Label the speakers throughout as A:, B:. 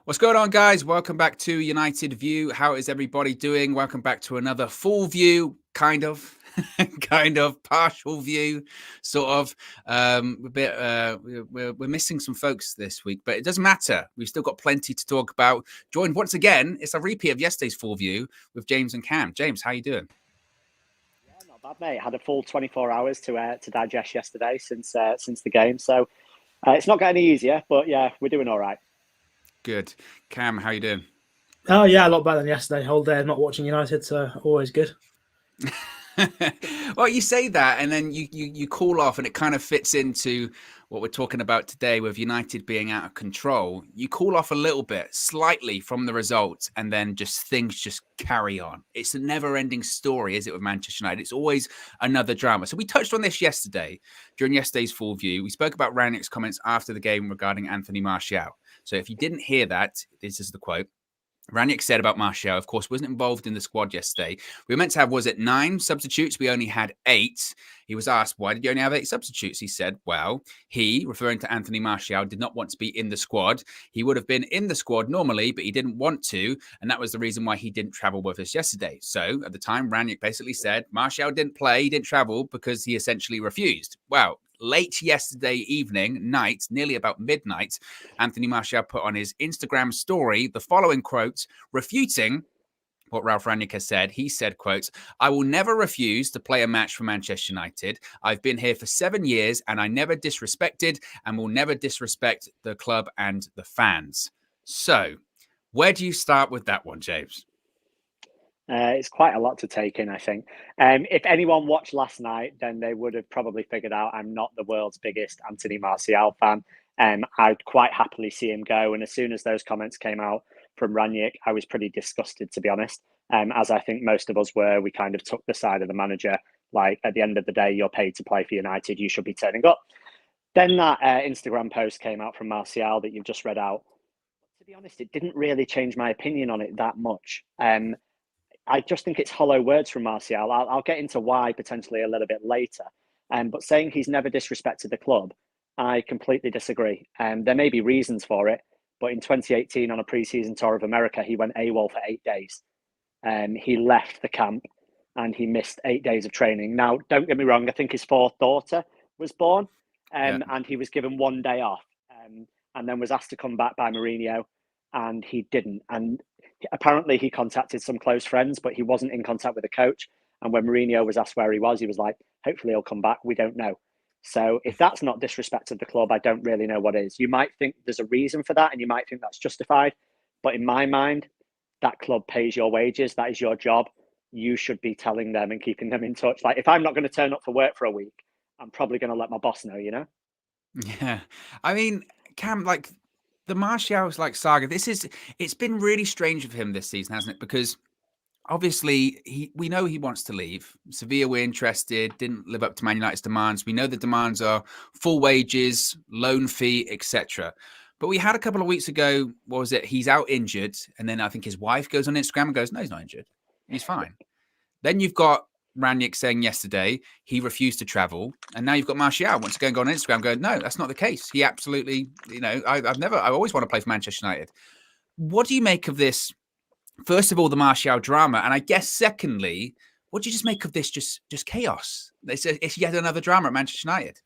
A: What's going on, guys? Welcome back to United View. How is everybody doing? Welcome back to another full view, kind of, partial view, sort of. We're missing some folks this week, but it doesn't matter. We've still got plenty to talk about. Joined once again, it's a repeat of yesterday's full view with James and Cam. James, how you doing?
B: Yeah, not bad, mate. Had a full 24 hours to digest yesterday since the game, so it's not getting any easier. But yeah, we're doing all right.
A: Good. Cam, how you doing?
C: Oh yeah, a lot better than yesterday. Whole day of not watching United, so always good.
A: Well, you say that, and then you call off, and it kind of fits into what we're talking about today with United being out of control. You call off a little bit, slightly from the results, and then things just carry on. It's a never-ending story, is it, with Manchester United? It's always another drama. So we touched on this yesterday during yesterday's full view. We spoke about Rangnick's comments after the game regarding Anthony Martial. So if you didn't hear that, this is the quote. Rangnick said about Martial, of course, wasn't involved in the squad yesterday. We were meant to have, was it 9 substitutes? We only had 8. He was asked, why did you only have 8 substitutes? He said, well, he, referring to Anthony Martial, did not want to be in the squad. He would have been in the squad normally, but he didn't want to. And that was the reason why he didn't travel with us yesterday. So at the time, Rangnick basically said Martial didn't play, he didn't travel because he essentially refused. Well, late yesterday night, nearly about midnight, Anthony Martial put on his Instagram story the following quote, refuting what Ralph Rangnick has said. He said, quote, I will never refuse to play a match for Manchester United. I've been here for 7 years and I never disrespected and will never disrespect the club and the fans. So where do you start with that one, James?
B: It's quite a lot to take in, I think. If anyone watched last night, then they would have probably figured out I'm not the world's biggest Anthony Martial fan. I'd quite happily see him go. And as soon as those comments came out from Rangnick, I was pretty disgusted, to be honest. As I think most of us were, we kind of took the side of the manager. Like, at the end of the day, you're paid to play for United. You should be turning up. Then that Instagram post came out from Martial that you've just read out. To be honest, it didn't really change my opinion on it that much. I just think it's hollow words from Martial. I'll get into why potentially a little bit later. But saying he's never disrespected the club, I completely disagree. There may be reasons for it, but in 2018 on a pre-season tour of America, he went AWOL for 8 days. He left the camp and he missed 8 days of training. Now, don't get me wrong, I think his 4th daughter was born and he was given 1 day off and then was asked to come back by Mourinho and he didn't. And apparently he contacted some close friends, but he wasn't in contact with the coach. And when Mourinho was asked where he was like, hopefully he'll come back. We don't know. So if that's not disrespect of the club, I don't really know what is. You might think there's a reason for that and you might think that's justified. But in my mind, that club pays your wages. That is your job. You should be telling them and keeping them in touch. Like if I'm not going to turn up for work for a week, I'm probably going to let my boss know, you know?
A: Yeah. I mean, Cam, like, the Martial's saga, it's been really strange of him this season, hasn't it? Because obviously we know he wants to leave. Sevilla were interested, didn't live up to Man United's demands. We know the demands are full wages, loan fee, etc. But we had a couple of weeks ago, what was it? He's out injured. And then I think his wife goes on Instagram and goes, no, he's not injured. He's fine. Then you've got Rangnick saying yesterday he refused to travel, and now you've got Martial wants to go and go on Instagram going, no, that's not the case. He absolutely, I always want to play for Manchester United. What do you make of this? First of all, the Martial drama, and I guess secondly, what do you just make of this just chaos? It's yet another drama at Manchester United.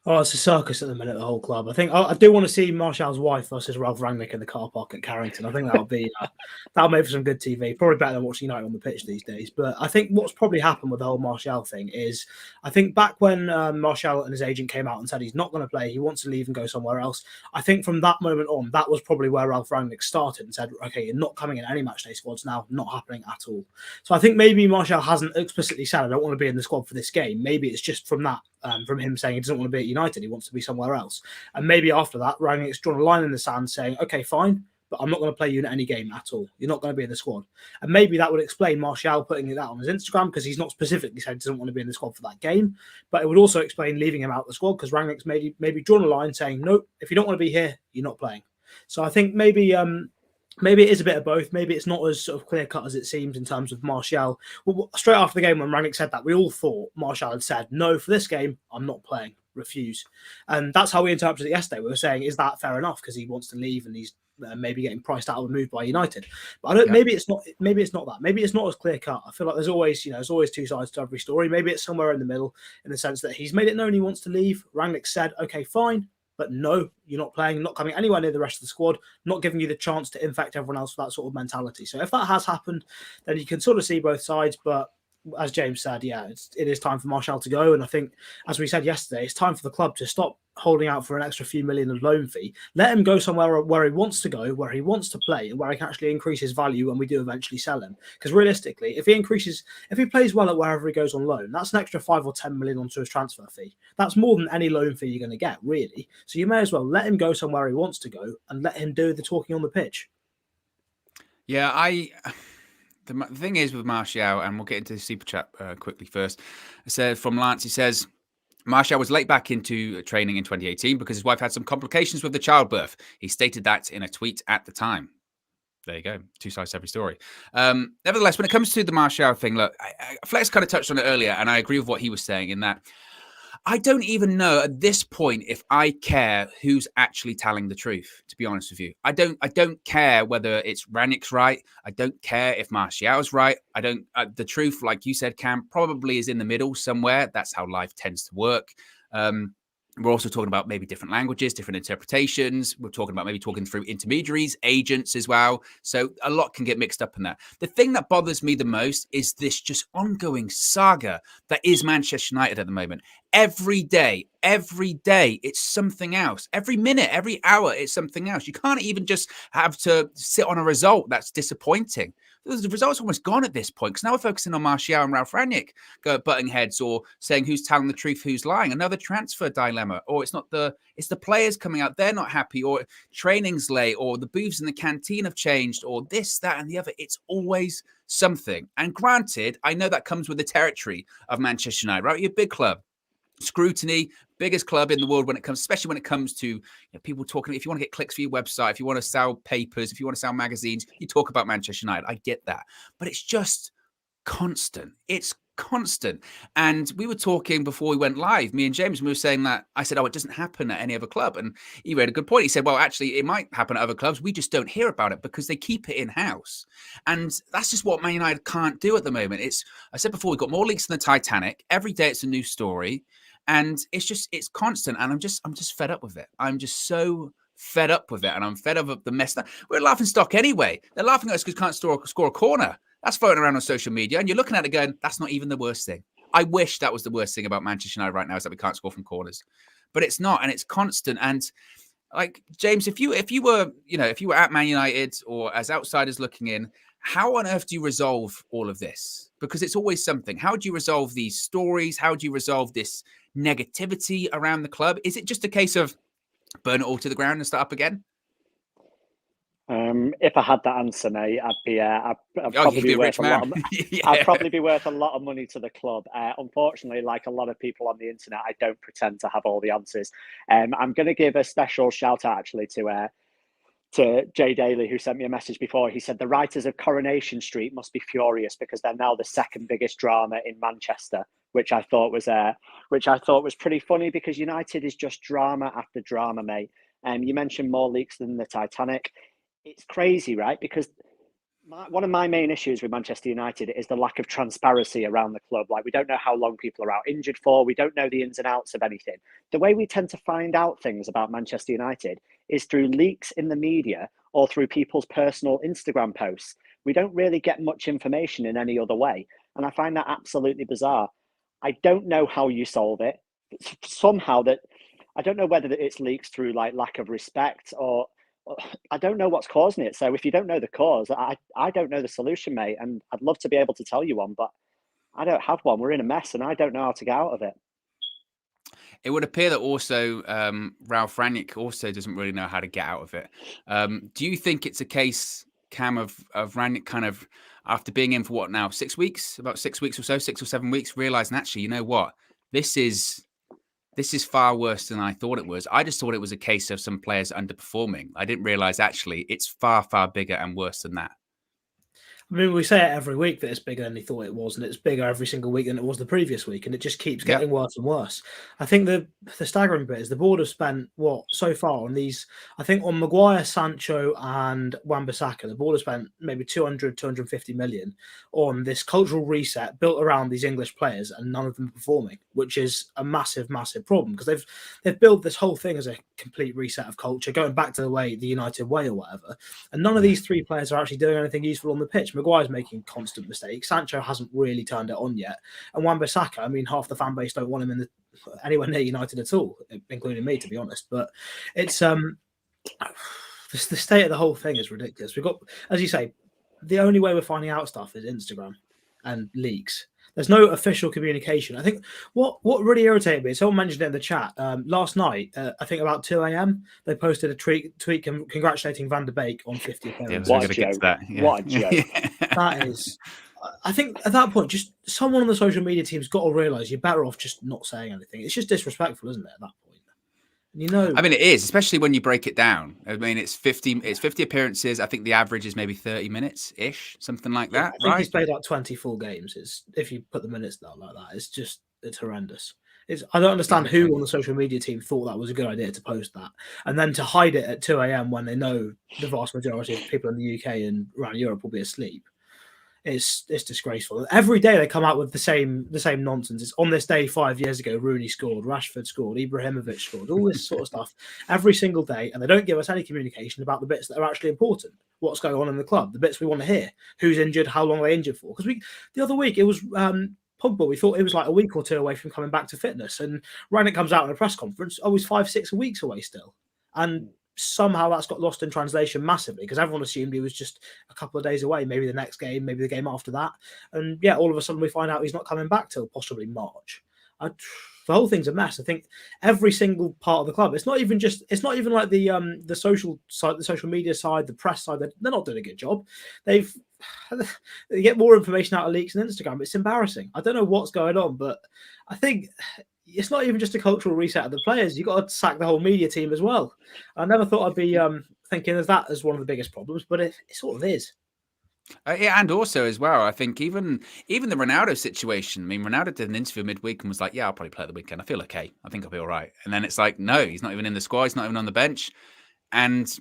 C: Oh, it's a circus at the minute, the whole club. I think I do want to see Martial's wife versus Ralph Rangnick in the car park at Carrington. I think that'll make for some good TV. Probably better than watching United on the pitch these days. But I think what's probably happened with the whole Martial thing is, I think back when Martial and his agent came out and said he's not going to play, he wants to leave and go somewhere else. I think from that moment on, that was probably where Ralph Rangnick started and said, okay, you're not coming in any matchday squads now, not happening at all. So I think maybe Martial hasn't explicitly said, I don't want to be in the squad for this game. Maybe it's just from that. From him saying he doesn't want to be at United, he wants to be somewhere else. And maybe after that, Rangnick's drawn a line in the sand saying, okay, fine, but I'm not going to play you in any game at all. You're not going to be in the squad. And maybe that would explain Martial putting it out on his Instagram because he's not specifically said he doesn't want to be in the squad for that game. But it would also explain leaving him out of the squad because Rangnick's maybe drawn a line saying, nope, if you don't want to be here, you're not playing. So I think maybe it is a bit of both. Maybe it's not as sort of clear-cut as it seems in terms of Martial. Well, straight after the game when Rangnick said that, we all thought Martial had said, no, for this game, I'm not playing. refuse. And that's how we interpreted it yesterday. We were saying, is that fair enough? Because he wants to leave and he's maybe getting priced out of a move by United. But I don't. Maybe it's not. Maybe it's not that. Maybe it's not as clear cut. I feel like there's always two sides to every story. Maybe it's somewhere in the middle, in the sense that he's made it known he wants to leave. Rangnick said, "Okay, fine, but no, you're not playing, not coming anywhere near the rest of the squad, not giving you the chance to infect everyone else with that sort of mentality." So if that has happened, then you can sort of see both sides. But as James said, it is time for Martial to go. And I think, as we said yesterday, it's time for the club to stop holding out for an extra few million of loan fee. Let him go somewhere where he wants to go, where he wants to play, and where he can actually increase his value when we do eventually sell him. Because realistically, if he plays well at wherever he goes on loan, that's an extra 5 or 10 million onto his transfer fee. That's more than any loan fee you're going to get, really. So you may as well let him go somewhere he wants to go and let him do the talking on the pitch.
A: Yeah, the thing is with Martial, and we'll get into the super chat quickly first. It says from Lance, he says, Martial was late back into training in 2018 because his wife had some complications with the childbirth. He stated that in a tweet at the time. There you go. Two sides to every story. Nevertheless, when it comes to the Martial thing, look, Flex kind of touched on it earlier, and I agree with what he was saying in that I don't even know at this point if I care who's actually telling the truth, to be honest with you. I don't care whether it's Rangnick's right. I don't care if Martial's right. The truth, like you said, Cam, probably is in the middle somewhere. That's how life tends to work. We're also talking about maybe different languages, different interpretations. We're talking about maybe talking through intermediaries, agents as well. So a lot can get mixed up in that. The thing that bothers me the most is this just ongoing saga that is Manchester United at the moment. Every day, it's something else. Every minute, every hour, it's something else. You can't even just have to sit on a result that's disappointing. The result's almost gone at this point because now we're focusing on Martial and Ralph Rangnick butting heads or saying who's telling the truth, who's lying. Another transfer dilemma, or it's the players coming out, they're not happy, or training's late, or the booths in the canteen have changed, or this, that, and the other. It's always something. And granted, I know that comes with the territory of Manchester United, right? You're a big club. Scrutiny, biggest club in the world especially when it comes to people talking. If you want to get clicks for your website, if you want to sell papers, if you want to sell magazines, you talk about Manchester United. I get that, but it's just constant. It's constant. And we were talking before we went live, me and James, and we were saying that I said, it doesn't happen at any other club. And he made a good point. He said, well, actually, it might happen at other clubs. We just don't hear about it because they keep it in-house. And that's just what Man United can't do at the moment. I said before, we've got more leaks than the Titanic. Every day it's a new story. And it's constant. And I'm just fed up with it. I'm just so fed up with it. And I'm fed up with the mess. We're laughing stock anyway. They're laughing at us because we can't score a corner. That's floating around on social media. And you're looking at it going, that's not even the worst thing. I wish that was the worst thing about Manchester United right now is that we can't score from corners. But it's not. And it's constant. And like, James, if you were at Man United or as outsiders looking in, how on earth do you resolve all of this? Because it's always something. How do you resolve these stories? How do you resolve this negativity around the club? Is it just a case of burn it all to the ground and start up again?
B: If I had that answer, mate, I'd probably be worth a lot. I'd probably be worth a lot of money to the club. Unfortunately, like a lot of people on the internet, I don't pretend to have all the answers. I'm going to give a special shout out actually to Jay Daly, who sent me a message before. He said the writers of Coronation Street must be furious because they're now the second biggest drama in Manchester, which I thought was pretty funny because United is just drama after drama, mate. You mentioned more leaks than the Titanic. It's crazy, right? Because one of my main issues with Manchester United is the lack of transparency around the club. Like, we don't know how long people are out injured for. We don't know the ins and outs of anything. The way we tend to find out things about Manchester United is through leaks in the media or through people's personal Instagram posts. We don't really get much information in any other way. And I find that absolutely bizarre. I don't know how you solve it. Somehow I don't know whether it's leaks through like lack of respect or I don't know what's causing it. So if you don't know the cause, I don't know the solution, mate. And I'd love to be able to tell you one, but I don't have one. We're in a mess and I don't know how to get out of it.
A: It would appear that also Ralph Rangnick also doesn't really know how to get out of it. Do you think it's a case, Cam, of Rangnick kind of, after being in for what now, 6 weeks, about 6 weeks or so, 6 or 7 weeks, realizing actually, you know what, this is far worse than I thought it was. I just thought it was a case of some players underperforming. I didn't realize actually it's far, far bigger and worse than that.
C: I mean, we say it every week that it's bigger than he thought it was, and it's bigger every single week than it was the previous week, and it just keeps getting worse and worse. I think the staggering bit is the board have spent so far on these. I think on Maguire, Sancho, and Wan-Bissaka, the board have spent maybe 250 million on this cultural reset built around these English players, and none of them are performing, which is a massive, massive problem because they've built this whole thing as a complete reset of culture, going back to the United way or whatever, and none of these three players are actually doing anything useful on the pitch. Maguire's making constant mistakes. Sancho hasn't really turned it on yet. And Wan-Bissaka, I mean, half the fan base don't want him anywhere near United at all, including me, to be honest. But it's the state of the whole thing is ridiculous. We've got, as you say, the only way we're finding out stuff is Instagram and leaks. There's no official communication. I think what really irritated me, someone mentioned it in the chat last night, I think about 2 a.m, they posted a tweet congratulating Van der Beek on 50 appearances.
B: What a joke. What a joke.
C: That is, I think at that point, just someone on the social media team's got to realise you're better off just not saying anything. It's just disrespectful, isn't it, at that point? I
A: mean, it is, especially when you break it down. I mean, it's 50 appearances. I think the average is maybe 30 minutes ish, something like that.
C: I think he's played like 24 games. If you put the minutes down like that, it's horrendous. I don't understand who on the social media team thought that was a good idea to post that, and then to hide it at 2 a.m. when they know the vast majority of people in the UK and around Europe will be asleep. It's disgraceful. Every day they come out with the same nonsense. It's on this day 5 years ago, Rooney scored, Rashford scored, Ibrahimovic scored, all this sort of stuff every single day, and they don't give us any communication about the bits that are actually important. What's going on in the club, the bits we want to hear, who's injured, how long they're injured for. Because the other week it was Pogba. We thought it was like a week or two away from coming back to fitness, and Rangnick comes out in a press conference, he's 5-6 weeks away still, and somehow that's got lost in translation massively because everyone assumed he was just a couple of days away, maybe the next game, maybe the game after that, and all of a sudden we find out he's not coming back till possibly March. The whole thing's a mess. I think every single part of the club, it's not even like the social side, the social media side, the press side, they're not doing a good job. They get more information out of leaks and Instagram. It's embarrassing. I don't know what's going on, but I think it's not even just a cultural reset of the players. You've got to sack the whole media team as well. I never thought I'd be thinking of that as one of the biggest problems, but it sort of is.
A: And also as well, I think even the Ronaldo situation. I mean, Ronaldo did an interview midweek and was like, "Yeah, I'll probably play at the weekend. I feel okay. I think I'll be all right." And then it's like, no, he's not even in the squad. He's not even on the bench. And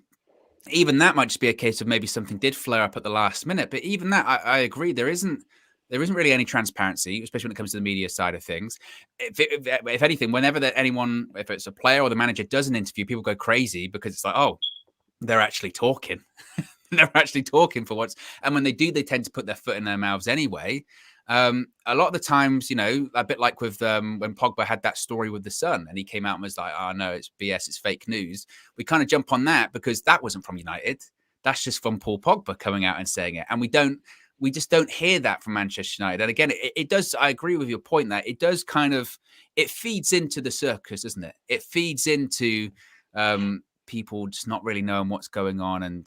A: even that might just be a case of maybe something did flare up at the last minute. But even that, I agree, there isn't really any transparency, especially when it comes to the media side of things. If anything, whenever if it's a player or the manager does an interview, people go crazy because it's like, oh, they're actually talking. They're actually talking for once. And when they do, they tend to put their foot in their mouths anyway. A lot of the times, a bit like with when Pogba had that story with the Sun and he came out and was like, "Oh no, it's BS, it's fake news." We kind of jump on that because that wasn't from United. That's just from Paul Pogba coming out and saying it. And we just don't hear that from Manchester United. And again, it does, I agree with your point that it does it feeds into the circus, doesn't it? It feeds into people just not really knowing what's going on and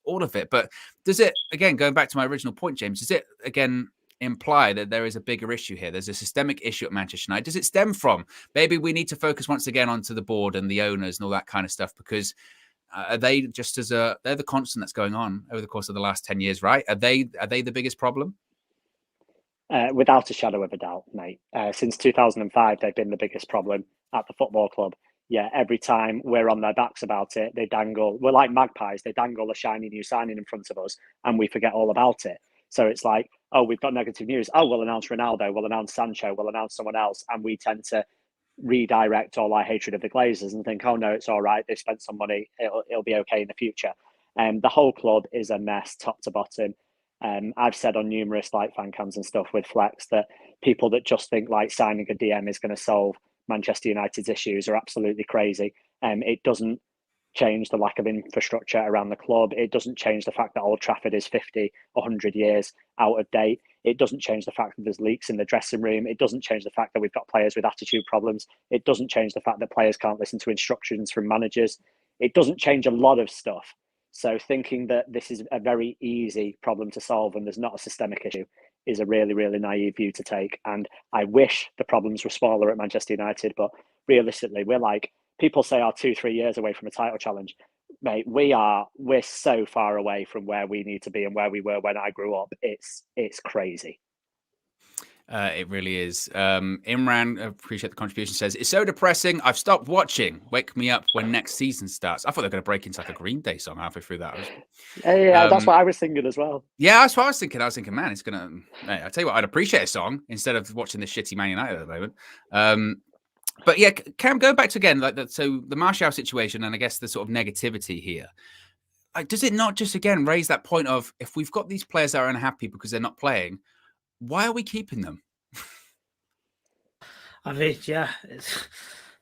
A: all of it. But does it, again, going back to my original point, James, does it, again, imply that there is a bigger issue here? There's a systemic issue at Manchester United. Does it stem from, maybe we need to focus once again onto the board and the owners and all that kind of stuff, because they're the constant that's going on over the course of the last 10 years, right? Are they the biggest problem?
B: Without a shadow of a doubt, mate. Since 2005, they've been the biggest problem at the football club. Yeah, every time we're on their backs about it, we're like magpies, they dangle a shiny new signing in front of us and we forget all about it. So it's like, oh, we've got negative news. Oh, we'll announce Ronaldo, we'll announce Sancho, we'll announce someone else. And we tend to redirect all our hatred of the Glazers and think, oh no, it's all right, they spent some money, it'll be okay in the future. The whole club is a mess, top to bottom. I've said on numerous fan cams and stuff with Flex that people that just think signing a DM is going to solve Manchester United's issues are absolutely crazy. It doesn't change the lack of infrastructure around the club. It doesn't change the fact that Old Trafford is 50, 100 years out of date. It doesn't change the fact that there's leaks in the dressing room. It doesn't change the fact that we've got players with attitude problems. It doesn't change the fact that players can't listen to instructions from managers. It doesn't change a lot of stuff. So thinking that this is a very easy problem to solve and there's not a systemic issue is a really, really naive view to take. And I wish the problems were smaller at Manchester United, but realistically, we're people say 2-3 years away from a title challenge. mate, we're so far away from where we need to be and where we were when I grew up. It's crazy.
A: It really is. Imran, appreciate the contribution, says, it's so depressing. I've stopped watching. Wake me up when next season starts. I thought they were going to break into like a Green Day song halfway through that.
B: Yeah, that's what I was thinking as well.
A: Yeah, that's what I was thinking. I was thinking, man, it's going to... I tell you what, I'd appreciate a song instead of watching this shitty Man United at the moment. But yeah, Cam, going back to again, like that. So the Martial situation and I guess the sort of negativity here. Does it not just, again, raise that point of if we've got these players that are unhappy because they're not playing, why are we keeping them?
C: I mean, yeah,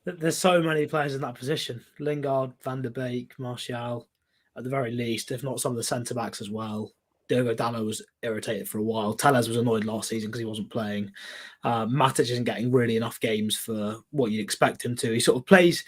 C: there's so many players in that position. Lingard, Van der Beek, Martial, at the very least, if not some of the centre-backs as well. Diogo Dalot was irritated for a while. Tellez was annoyed last season because he wasn't playing. Matic isn't getting really enough games for what you'd expect him to. He sort of plays...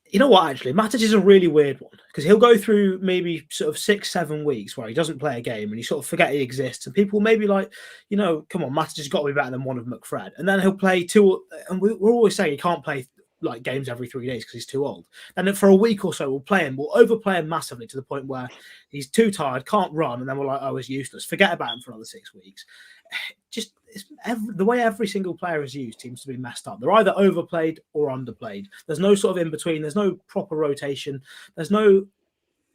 C: You know what, actually? Matic is a really weird one because he'll go through maybe sort of 6-7 weeks where he doesn't play a game and you sort of forget he exists. And people may be like, come on, Matic has got to be better than one of McFred. And then he'll play two, and we're always saying he can't play like games every 3 days because he's too old. And then for a week or so, we'll overplay him massively to the point where he's too tired, can't run, and then we're like, oh, he's useless. Forget about him for another 6 weeks. Just the way every single player is used seems to be messed up. They're either overplayed or underplayed. There's no sort of in between. There's no proper rotation. There's no,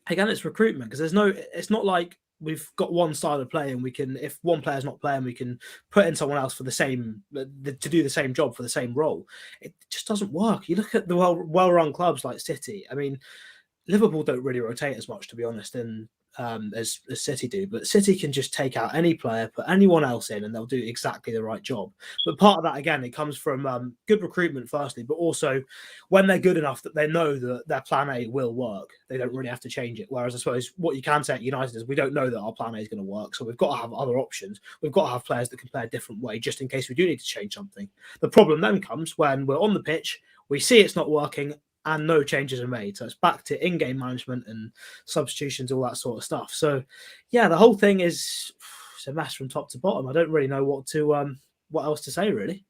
C: again, it's recruitment because it's not like we've got one style of play and we can, if one player's not playing, we can put in someone else for to do the same job for the same role. It just doesn't work. You look at the well-run clubs like City. I mean, Liverpool don't really rotate as much, to be honest, as City do, but City can just take out any player, put anyone else in, and they'll do exactly the right job. But part of that, again, it comes from good recruitment, firstly, but also when they're good enough that they know that their plan A will work, they don't really have to change it. Whereas I suppose what you can say at United is we don't know that our plan A is going to work, so we've got to have other options. We've got to have players that can play a different way just in case we do need to change something. The problem then comes when we're on the pitch, we see it's not working, and no changes are made. So it's back to in-game management and substitutions, all that sort of stuff. So, yeah, the whole thing is it's a mess from top to bottom. I don't really know what else to say, really.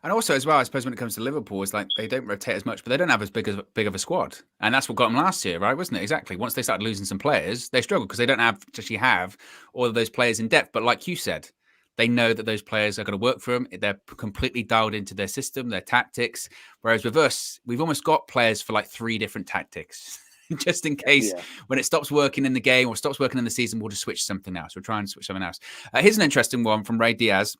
A: And also, as well, I suppose when it comes to Liverpool, it's like they don't rotate as much, but they don't have as big of a squad, and that's what got them last year, right? Wasn't it? Exactly. Once they started losing some players, they struggled because they don't actually have all of those players in depth. But like you said, they know that those players are going to work for them. They're completely dialed into their system, their tactics. Whereas with us, we've almost got players for like 3 different tactics, just in case when it stops working in the game or stops working in the season, we'll just switch something else. We'll try and switch something else. Here's an interesting one from Ray Diaz,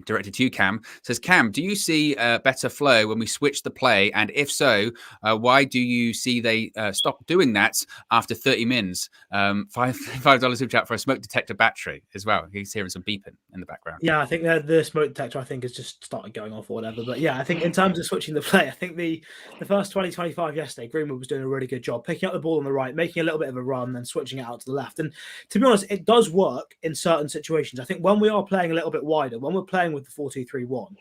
A: directed to you, Cam. Says, Cam, do you see better flow when we switch the play? And if so, why do you see they stop doing that after 30 mins? $5 super chat for a smoke detector battery as well. He's hearing some beeping in the background.
C: Yeah, I think the smoke detector, I think, has just started going off or whatever. But yeah, I think in terms of switching the play, I think the first 20-25 yesterday, Greenwood was doing a really good job picking up the ball on the right, making a little bit of a run, then switching it out to the left. And to be honest, it does work in certain situations. I think when we are playing a little bit wider, when we're playing with the 4-2-3-1,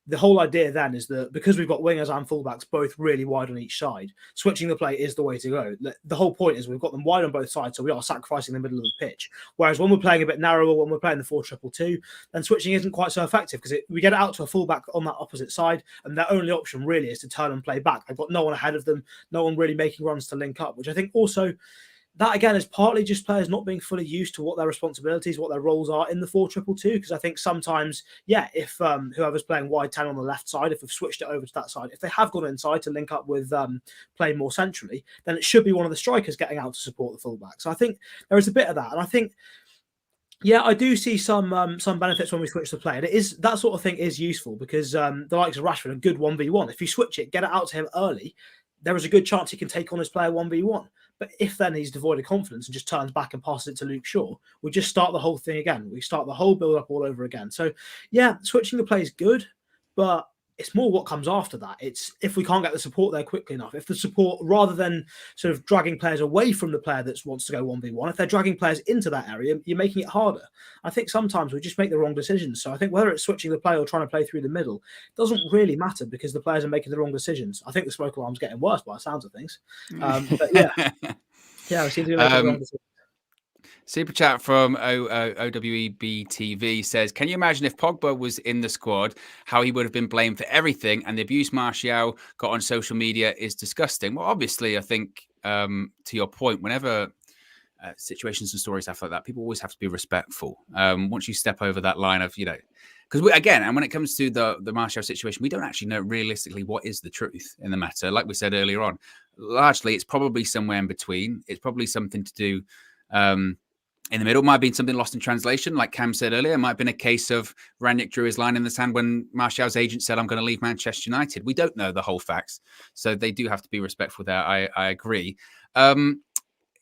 C: the whole idea then is that because we've got wingers and fullbacks both really wide on each side, switching the play is the way to go. The whole point is we've got them wide on both sides, so we are sacrificing the middle of the pitch. Whereas when we're playing a bit narrower, when we're playing the 4-2-2, then switching isn't quite so effective because we get it out to a fullback on that opposite side, and their only option really is to turn and play back. They've got no one ahead of them, no one really making runs to link up, which I think also that again is partly just players not being fully used to what their responsibilities, what their roles are in the 4-2-2. Because I think sometimes, if whoever's playing wide 10 on the left side, if we've switched it over to that side, if they have gone inside to link up with playing more centrally, then it should be one of the strikers getting out to support the fullback. So I think there is a bit of that, and I think. Yeah, I do see some benefits when we switch the play. And it is that sort of thing is useful because the likes of Rashford, a good 1v1. If you switch it, get it out to him early, there is a good chance he can take on his player 1v1. But if then he's devoid of confidence and just turns back and passes it to Luke Shaw, we just start the whole thing again. We start the whole build-up all over again. So, yeah, switching the play is good, but it's more what comes after that. It's if we can't get the support there quickly enough, if the support, rather than sort of dragging players away from the player that wants to go 1v1, if they're dragging players into that area, you're making it harder. I think sometimes we just make the wrong decisions. So I think whether it's switching the play or trying to play through the middle, it doesn't really matter because the players are making the wrong decisions. I think the smoke alarm's getting worse by the sounds of things. But yeah. Yeah, we seem to be making the wrong decisions.
A: Super chat from OWEB TV says, can you imagine if Pogba was in the squad, how he would have been blamed for everything, and the abuse Martial got on social media is disgusting? Well, obviously, I think to your point, whenever situations and stories stuff like that, people always have to be respectful. Once you step over that line of, because again, and when it comes to the Martial situation, we don't actually know realistically what is the truth in the matter. Like we said earlier on, largely it's probably somewhere in between. It's probably something to do in the middle. Might have been something lost in translation, like Cam said earlier. It might have been a case of Ranić drew his line in the sand when Martial's agent said, "I'm going to leave Manchester United." We don't know the whole facts, so they do have to be respectful there. I agree.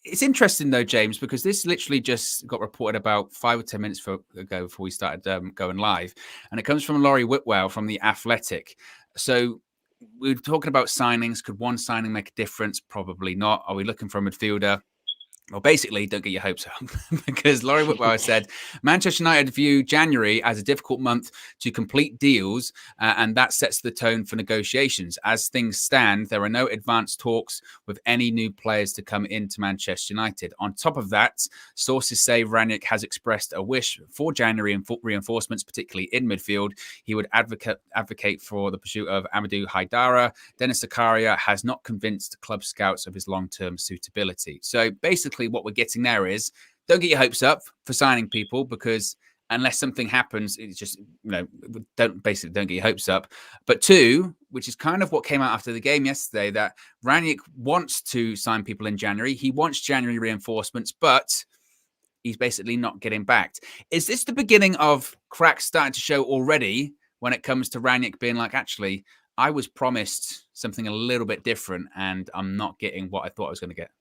A: It's interesting though, James, because this literally just got reported about 5 or 10 minutes ago before we started going live. And it comes from Laurie Whitwell from The Athletic. So we're talking about signings. Could one signing make a difference? Probably not. Are we looking for a midfielder? Well, basically, don't get your hopes up because Laurie Whitwell said Manchester United view January as a difficult month to complete deals, and that sets the tone for negotiations. As things stand, there are no advanced talks with any new players to come into Manchester United. On top of that, sources say Ranić has expressed a wish for January and reinforcements, particularly in midfield. He would advocate for the pursuit of Amadou Haidara. Dennis Zakaria has not convinced club scouts of his long-term suitability. So basically, what we're getting there is don't get your hopes up for signing people, because unless something happens, it's just, don't get your hopes up. But two, which is kind of what came out after the game yesterday, that Ranić wants to sign people in January. He wants January reinforcements, but he's basically not getting backed. Is this the beginning of cracks starting to show already when it comes to Ranić being like, actually, I was promised something a little bit different and I'm not getting what I thought I was going to get?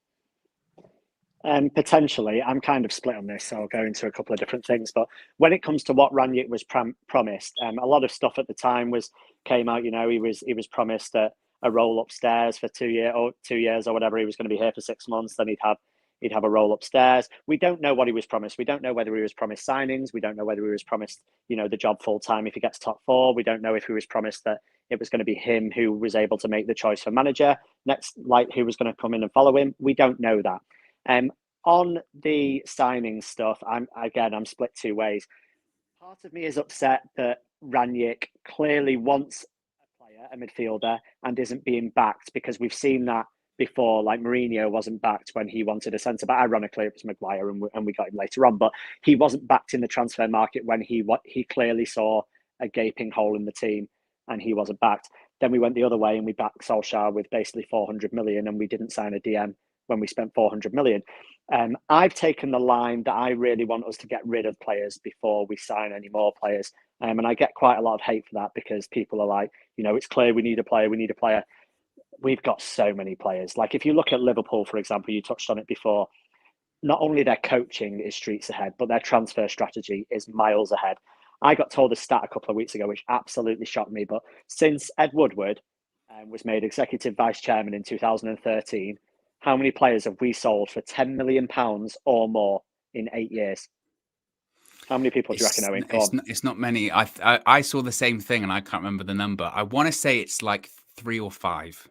B: Potentially, I'm kind of split on this, so I'll go into a couple of different things. But when it comes to what Ranić was promised, a lot of stuff at the time came out. He was promised a role upstairs for 2 years or whatever. He was going to be here for 6 months. Then he'd have a role upstairs. We don't know what he was promised. We don't know whether he was promised signings. We don't know whether he was promised, the job full time if he gets top 4. We don't know if he was promised that it was going to be him who was able to make the choice for manager next, like who was going to come in and follow him. We don't know that. On the signing stuff, I'm split two ways. Part of me is upset that Ranić clearly wants a player, a midfielder, and isn't being backed, because we've seen that before. Like Mourinho wasn't backed when he wanted a centre back. Ironically, it was Maguire, and we got him later on. But he wasn't backed in the transfer market when he clearly saw a gaping hole in the team, and he wasn't backed. Then we went the other way and we backed Solskjaer with basically 400 million, and we didn't sign a DM when we spent 400 million. I've taken the line that I really want us to get rid of players before we sign any more players. And I get quite a lot of hate for that, because people are like, it's clear we need a player. We've got so many players. Like if you look at Liverpool, for example, you touched on it before, not only their coaching is streets ahead, but their transfer strategy is miles ahead. I got told a stat a couple of weeks ago, which absolutely shocked me. But since Ed Woodward was made executive vice chairman in 2013, how many players have we sold for £10 million or more in 8 years? How many people do you reckon, Owen?
A: It's not many. I saw the same thing and I can't remember the number. I want to say it's like 3 or 5.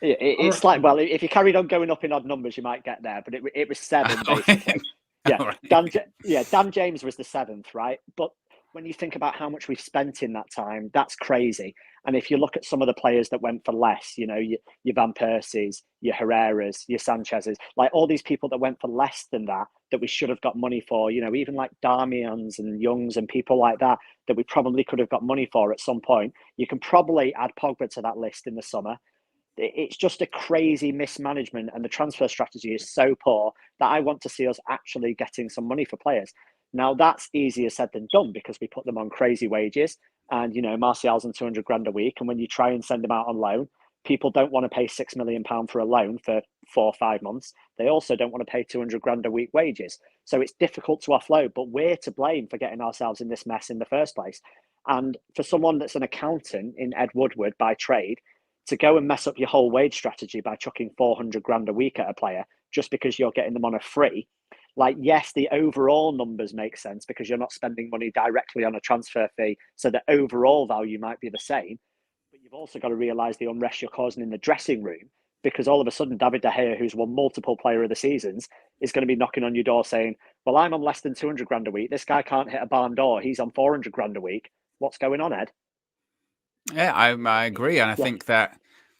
B: It's like, well, if you carried on going up in odd numbers, you might get there. But it was 7, basically. Yeah, Dan James was the 7th, right? But when you think about how much we've spent in that time, that's crazy. And if you look at some of the players that went for less, your Van Persies, your Herreras, your Sanchez's, like all these people that went for less than that we should have got money for, even like Darmians and Youngs and people like that we probably could have got money for at some point. You can probably add Pogba to that list in the summer. It's just a crazy mismanagement, and the transfer strategy is so poor that I want to see us actually getting some money for players. Now, that's easier said than done, because we put them on crazy wages, and, Martial's on 200 grand a week. And when you try and send them out on loan, people don't want to pay £6 million for a loan for 4 or 5 months. They also don't want to pay 200 grand a week wages. So it's difficult to offload, but we're to blame for getting ourselves in this mess in the first place. And for someone that's an accountant in Ed Woodward by trade, to go and mess up your whole wage strategy by chucking 400 grand a week at a player just because you're getting them on a free, like, yes, the overall numbers make sense because you're not spending money directly on a transfer fee, so the overall value might be the same. But you've also got to realise the unrest you're causing in the dressing room, because all of a sudden David De Gea, who's won multiple player of the seasons, is going to be knocking on your door saying, well, I'm on less than 200 grand a week. This guy can't hit a barn door. He's on 400 grand a week. What's going on, Ed?
A: Yeah, I agree. And I think that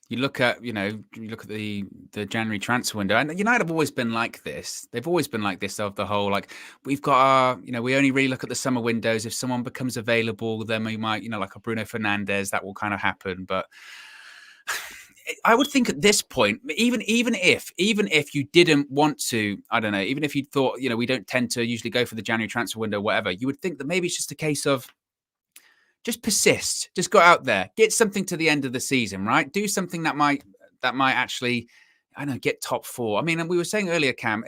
A: You look at the January transfer window, and United have always been like this. They've always been like this of the whole, like, we've got our, we only really look at the summer windows. If someone becomes available, then we might, like a Bruno Fernandes, that will kind of happen. But I would think at this point, even if you didn't want to, I don't know, even if you thought, we don't tend to usually go for the January transfer window, whatever, you would think that maybe it's just a case of just persist, just go out there, get something to the end of the season, right? Do something that might actually, I don't know, get top 4. I mean, we were saying earlier, Cam,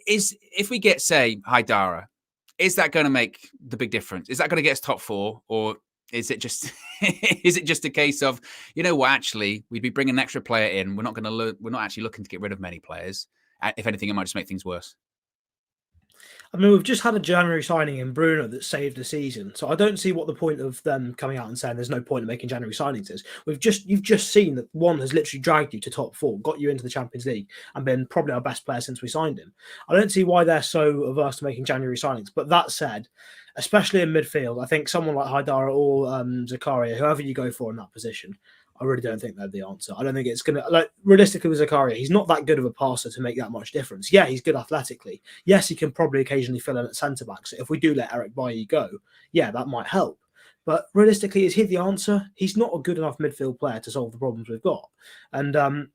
A: if we get, say, Haidara, is that going to make the big difference? Is that going to get us top 4, or is it just a case of, actually, we'd be bringing an extra player in. We're not actually looking to get rid of many players. If anything, it might just make things worse.
C: I mean, we've just had a January signing in Bruno that saved the season, so I don't see what the point of them coming out and saying there's no point in making January signings is. You've just seen that one has literally dragged you to top 4, got you into the Champions League, and been probably our best player since we signed him. I don't see why they're so averse to making January signings. But that said, especially in midfield, I think someone like Haidara or Zakaria, whoever you go for in that position, I really don't think they're the answer. I don't think it's going to, realistically with Zakaria, he's not that good of a passer to make that much difference. Yeah, he's good athletically. Yes, he can probably occasionally fill in at centre-back. So if we do let Eric Bailly go, yeah, that might help. But realistically, is he the answer? He's not a good enough midfield player to solve the problems we've got. And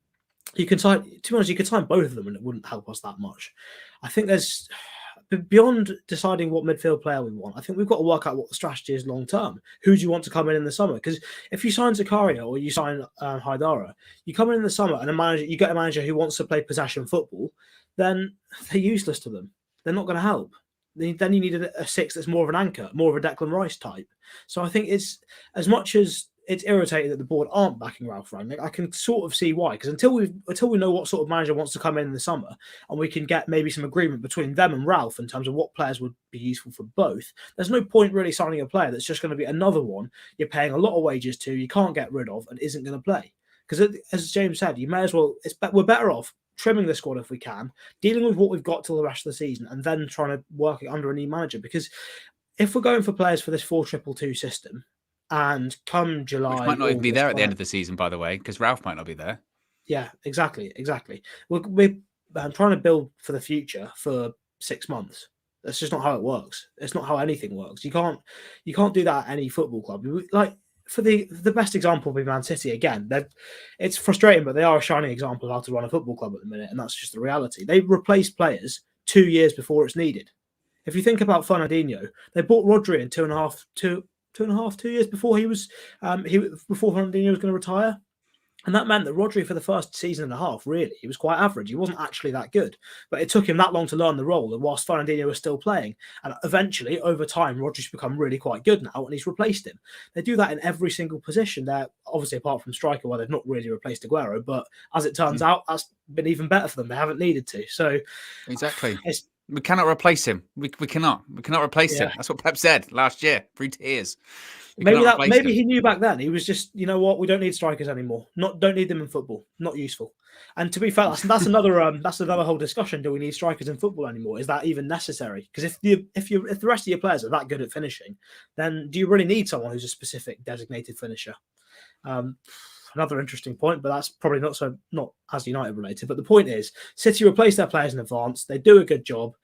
C: you can sign, to be honest, you could sign both of them and it wouldn't help us that much. I think there's, beyond deciding what midfield player we want, I think we've got to work out what the strategy is long term. Who do you want to come in the summer? Because if you sign Zakaria or you sign Haidara, you come in the summer and you get a manager who wants to play possession football, then they're useless to them. They're not going to help. Then you need a 6 that's more of an anchor, more of a Declan Rice type. So I think it's, as much as it's irritating that the board aren't backing Ralph Rangnick, I can sort of see why. Because until we know what sort of manager wants to come in the summer, and we can get maybe some agreement between them and Ralph in terms of what players would be useful for both, there's no point really signing a player that's just going to be another one you're paying a lot of wages to, you can't get rid of, and isn't going to play. Because as James said, you may as well. We're better off trimming the squad if we can, dealing with what we've got till the rest of the season, and then trying to work it under a new manager. Because if we're going for players for this 4-2-2 system, and come July,
A: which might not even be there at the end of the season, by the way, because Ralph might not be there.
C: Yeah, exactly. We're trying to build for the future for 6 months. That's just not how it works. It's not how anything works. You can't do that at any football club. Like, for the best example would be Man City again. It's frustrating, but they are a shining example of how to run a football club at the minute, and that's just the reality. They replace players 2 years before it's needed. If you think about Fernandinho, they bought Rodri in 2 years before before Fernandinho was going to retire. And that meant that Rodri, for the first season and a half, really, he was quite average. He wasn't actually that good. But it took him that long to learn the role, and whilst Fernandinho was still playing. And eventually, over time, Rodri's become really quite good now, and he's replaced him. They do that in every single position. They're obviously, apart from striker, where they've not really replaced Aguero. But as it turns out, that's been even better for them. They haven't needed to. So
A: exactly. We cannot replace him. We cannot replace him. That's what Pep said last year, 3 years.
C: Maybe he knew back then. He was just, you know what, we don't need strikers anymore. Don't need them in football. Not useful. And to be fair, that's another whole discussion. Do we need strikers in football anymore? Is that even necessary? Because if the rest of your players are that good at finishing, then do you really need someone who's a specific designated finisher? Another interesting point, but that's probably not as United related. But the point is, City replace their players in advance. They do a good job.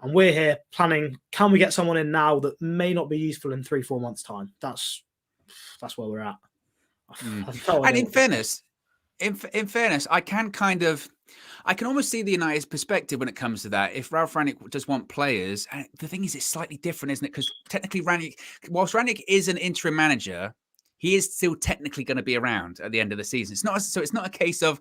C: And we're here planning, can we get someone in now that may not be useful in 3-4 months' time? That's where we're at.
A: And in fairness, I can almost see the United's perspective when it comes to that. If Ralph Rangnick does want players, and the thing is, it's slightly different, isn't it? Because technically whilst Rangnick is an interim manager, he is still technically going to be around at the end of the season. It's not a case of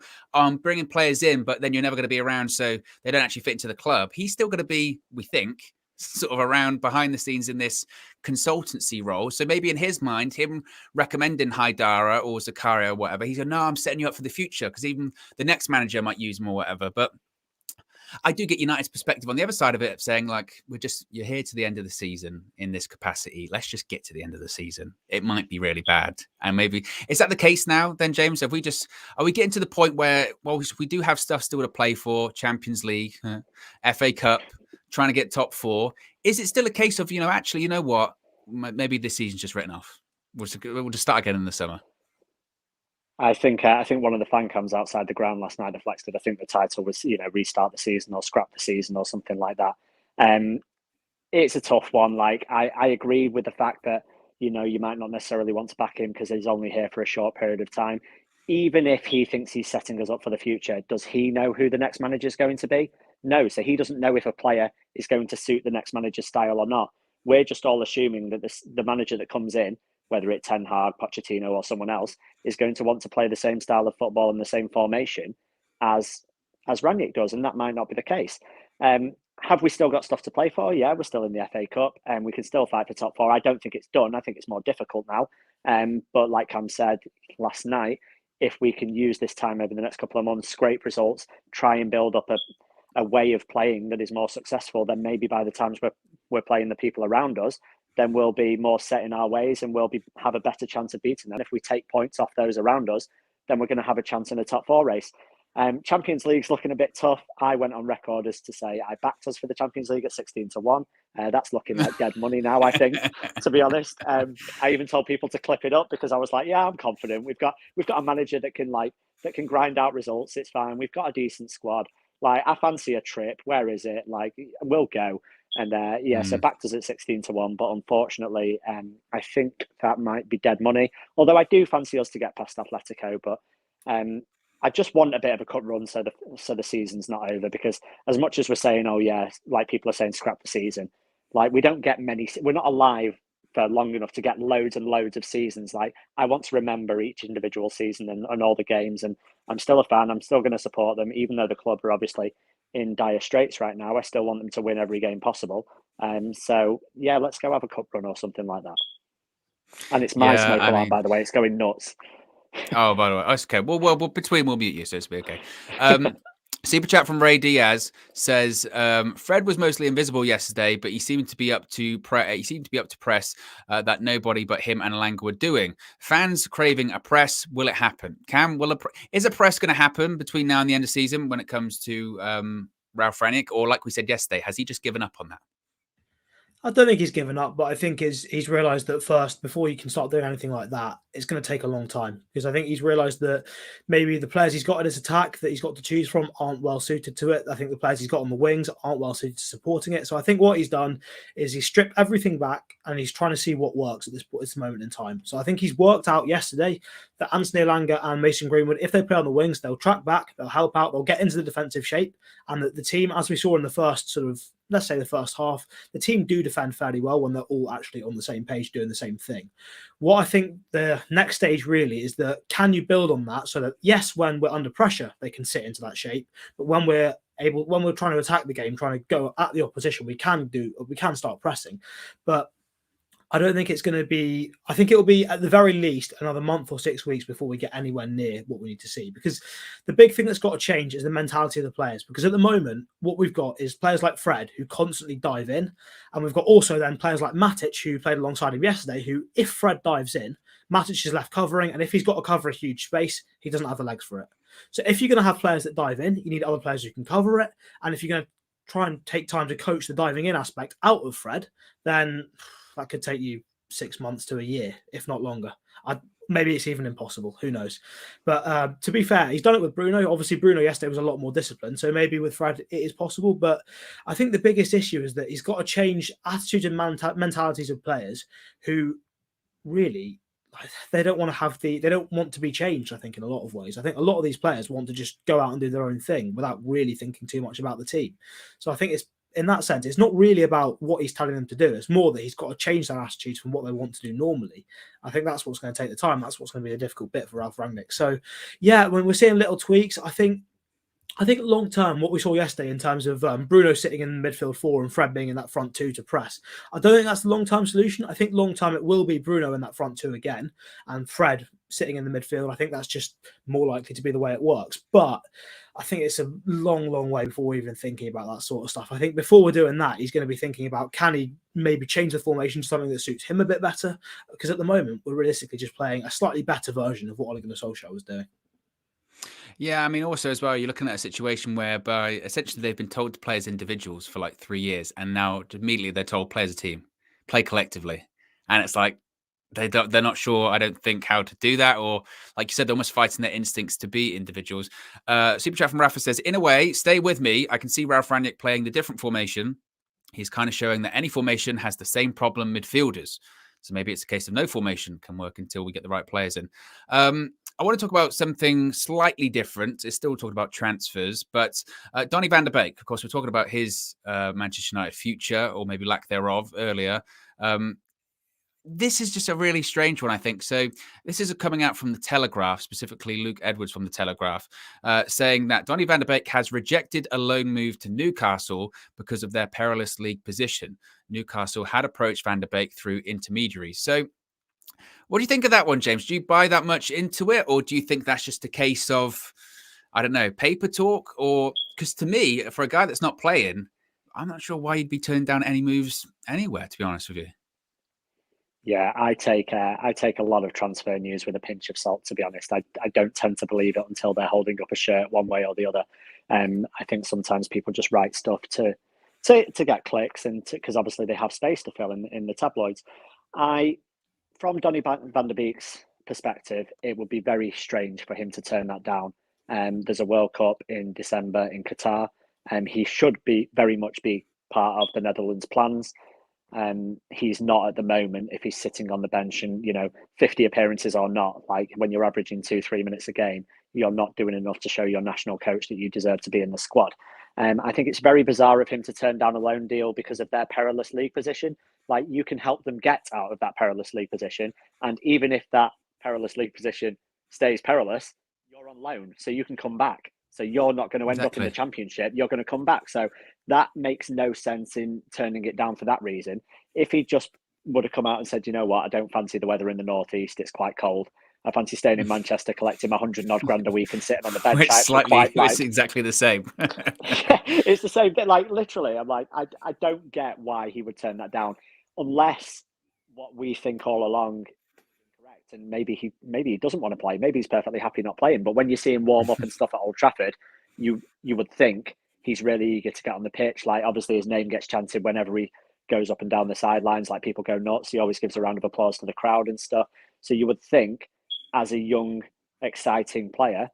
A: bringing players in, but then you're never going to be around, so they don't actually fit into the club. He's still going to be, we think, sort of around behind the scenes in this consultancy role. So maybe in his mind, him recommending Haidara or Zakaria or whatever, he's like, no, I'm setting you up for the future because even the next manager might use him or whatever. But I do get United's perspective on the other side of it, saying like, you're here to the end of the season in this capacity. Let's just get to the end of the season. It might be really bad. And maybe, is that the case now then, James? Are we getting to the point where, well, we do have stuff still to play for, Champions League, FA Cup, trying to get top 4. Is it still a case of, actually, you know what? Maybe this season's just written off. We'll just start again in the summer.
B: I think one of the fan cams outside the ground last night deflected. I think the title was, restart the season or scrap the season or something like that. It's a tough one. Like I agree with the fact that you might not necessarily want to back him because he's only here for a short period of time. Even if he thinks he's setting us up for the future, does he know who the next manager is going to be? No. So he doesn't know if a player is going to suit the next manager's style or not. We're just all assuming that the manager that comes in, whether it's Ten Hag, Pochettino, or someone else, is going to want to play the same style of football and the same formation as Rangnick does, and that might not be the case. Have we still got stuff to play for? Yeah, we're still in the FA Cup and we can still fight for top four. I don't think it's done. I think it's more difficult now. But like Cam said last night, if we can use this time over the next couple of months, scrape results, try and build up a way of playing that is more successful, then maybe by the times we're playing the people around us, then we'll be more set in our ways and we'll have a better chance of beating them. If we take points off those around us, then we're going to have a chance in a top four race. Champions League's looking a bit tough. I went on record as to say I backed us for the Champions League at 16-1. That's looking like dead money now, I think, to be honest. I even told people to clip it up because I was like, yeah, I'm confident. We've got a manager that can grind out results. It's fine. We've got a decent squad. Like, I fancy a trip. Where is it? Like, we'll go. And so backed us at 16-1. But unfortunately, I think that might be dead money. Although I do fancy us to get past Atletico, but I just want a bit of a cut run so the season's not over, because as much as we're saying, oh yeah, like people are saying scrap the season, like we don't get we're not alive for long enough to get loads and loads of seasons. Like, I want to remember each individual season and all the games, and I'm still a fan. I'm still going to support them, even though the club are obviously in dire straits right now. I still want them to win every game possible. So yeah, let's go have a cup run or something like that. And it's my smoke alarm, by the way. It's going nuts.
A: Oh, by the way, okay. Well, between we'll mute you, so it's be okay. Super chat from Ray Diaz says Fred was mostly invisible yesterday, but he seemed to be up to press that nobody but him and Elanga were doing. Fans craving a press. Will it happen? Cam, is a press going to happen between now and the end of season when it comes to Ralf Rangnick, or like we said yesterday, has he just given up on that?
C: I don't think he's given up, but I think he's realised that first, before you can start doing anything like that, it's going to take a long time. Because I think he's realised that maybe the players he's got in his attack that he's got to choose from aren't well suited to it. I think the players he's got on the wings aren't well suited to supporting it. So I think what he's done is he's stripped everything back and he's trying to see what works at this moment in time. So I think he's worked out yesterday that Anthony Elanga and Mason Greenwood, if they play on the wings, they'll track back, they'll help out, they'll get into the defensive shape, and that the team, as we saw in the first let's say the first half, the team do defend fairly well when they're all actually on the same page doing the same thing. What I think the next stage really is that, can you build on that so that, yes, when we're under pressure, they can sit into that shape, but when we're trying to attack the game, trying to go at the opposition, we can start pressing. But I don't think it's going to be, I think it will be at the very least another month or 6 weeks before we get anywhere near what we need to see. Because the big thing that's got to change is the mentality of the players. Because at the moment, what we've got is players like Fred who constantly dive in. And we've got also then players like Matic, who played alongside him yesterday, who, if Fred dives in, Matic is left covering. And if he's got to cover a huge space, he doesn't have the legs for it. So if you're going to have players that dive in, you need other players who can cover it. And if you're going to try and take time to coach the diving in aspect out of Fred, then that could take you 6 months to a year, if not longer. Maybe it's even impossible. Who knows? But to be fair, he's done it with Bruno. Obviously, Bruno yesterday was a lot more disciplined. So maybe with Fred, it is possible. But I think the biggest issue is that he's got to change attitudes and mentalities of players who really, they don't want to be changed, I think, in a lot of ways. I think a lot of these players want to just go out and do their own thing without really thinking too much about the team. So I think it's, in that sense, it's not really about what he's telling them to do. It's more that he's got to change their attitudes from what they want to do normally. I think that's what's going to take the time. That's what's going to be a difficult bit for Ralf Rangnick. So, yeah, when we're seeing little tweaks, I think long term, what we saw yesterday in terms of Bruno sitting in midfield 4 and Fred being in that front 2 to press, I don't think that's the long term solution. I think long term it will be Bruno in that front 2 again and Fred sitting in the midfield. I think that's just more likely to be the way it works. But I think it's a long, long way before we're even thinking about that sort of stuff. I think before we're doing that, he's going to be thinking about, can he maybe change the formation to something that suits him a bit better? Because at the moment, we're realistically just playing a slightly better version of what Ole Gunnar Solskjaer was doing.
A: Yeah, I mean, also as well, you're looking at a situation whereby essentially they've been told to play as individuals for like 3 years, and now immediately they're told play as a team, play collectively, and it's like, they're not sure, I don't think, how to do that, or like you said, they're almost fighting their instincts to be individuals. Super chat from Rafa says, in a way, stay with me. I can see Ralph Rangnick playing the different formation. He's kind of showing that any formation has the same problem midfielders. So maybe it's a case of no formation can work until we get the right players in. I want to talk about something slightly different. It's still talking about transfers, but Donny van de Beek, of course, we're talking about his Manchester United future, or maybe lack thereof earlier. This is just a really strange one, I think. So this is coming out from The Telegraph, specifically Luke Edwards from The Telegraph, saying that Donny van de Beek has rejected a loan move to Newcastle because of their perilous league position. Newcastle had approached van de Beek through intermediaries. So what do you think of that one, James? Do you buy that much into it, or do you think that's just a case of, I don't know, paper talk? Or because to me, for a guy that's not playing, I'm not sure why you'd be turning down any moves anywhere, to be honest with you.
B: Yeah, I take a lot of transfer news with a pinch of salt, to be honest. I don't tend to believe it until they're holding up a shirt one way or the other. I think sometimes people just write stuff to get clicks, and because obviously they have space to fill in the tabloids. From Donny van de Beek's perspective, it would be very strange for him to turn that down. There's a World Cup in December in Qatar, and he should very much be part of the Netherlands' plans. He's not at the moment. If he's sitting on the bench and 50 appearances or not, like when you're averaging 2-3 minutes a game, you're not doing enough to show your national coach that you deserve to be in the squad. I think it's very bizarre of him to turn down a loan deal because of their perilous league position. Like, you can help them get out of that perilous league position, and even if that perilous league position stays perilous, you're on loan, so you can come back. So you're not going to end up in the Championship. You're going to come back. So that makes no sense in turning it down for that reason. If he just would have come out and said, you know what, I don't fancy the weather in the northeast. It's quite cold. I fancy staying in Manchester, collecting my 100-odd grand a week and sitting on the bench.
A: It's exactly the same.
B: It's the same thing. Like, literally, I'm like, I don't get why he would turn that down, unless what we think all along is incorrect. And maybe he doesn't want to play. Maybe he's perfectly happy not playing. But when you see him warm up and stuff at Old Trafford, you would think he's really eager to get on the pitch. Like, obviously, his name gets chanted whenever he goes up and down the sidelines. Like, people go nuts. He always gives a round of applause to the crowd and stuff. So you would think, as a young, exciting player,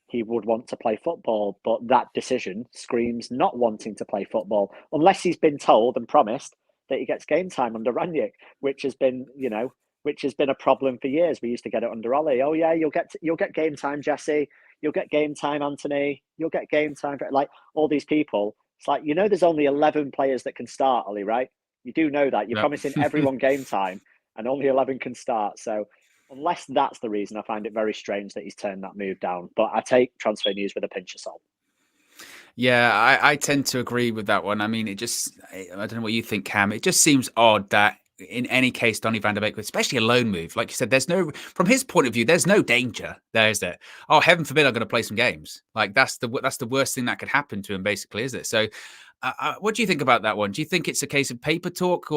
B: he would want to play football. But that decision screams not wanting to play football, unless he's been told and promised that he gets game time under Rangnick, which has been a problem for years. We used to get it under Ollie. Oh yeah, you'll get game time, Jesse. You'll get game time, Anthony. You'll get game time. Like, all these people. It's like, there's only 11 players that can start, Ollie, right? You do know that. You're promising everyone game time, and only 11 can start. So unless that's the reason, I find it very strange that he's turned that move down. But I take transfer news with a pinch of salt.
A: Yeah, I tend to agree with that one. I mean, I don't know what you think, Cam. It just seems odd that in any case, Donny van de Beek, especially a loan move, like you said, from his point of view, there's no danger there, is there? Oh, heaven forbid I'm going to play some games. Like, that's the worst thing that could happen to him, basically, is it? So what do you think about that one? Do you think it's a case of paper talk,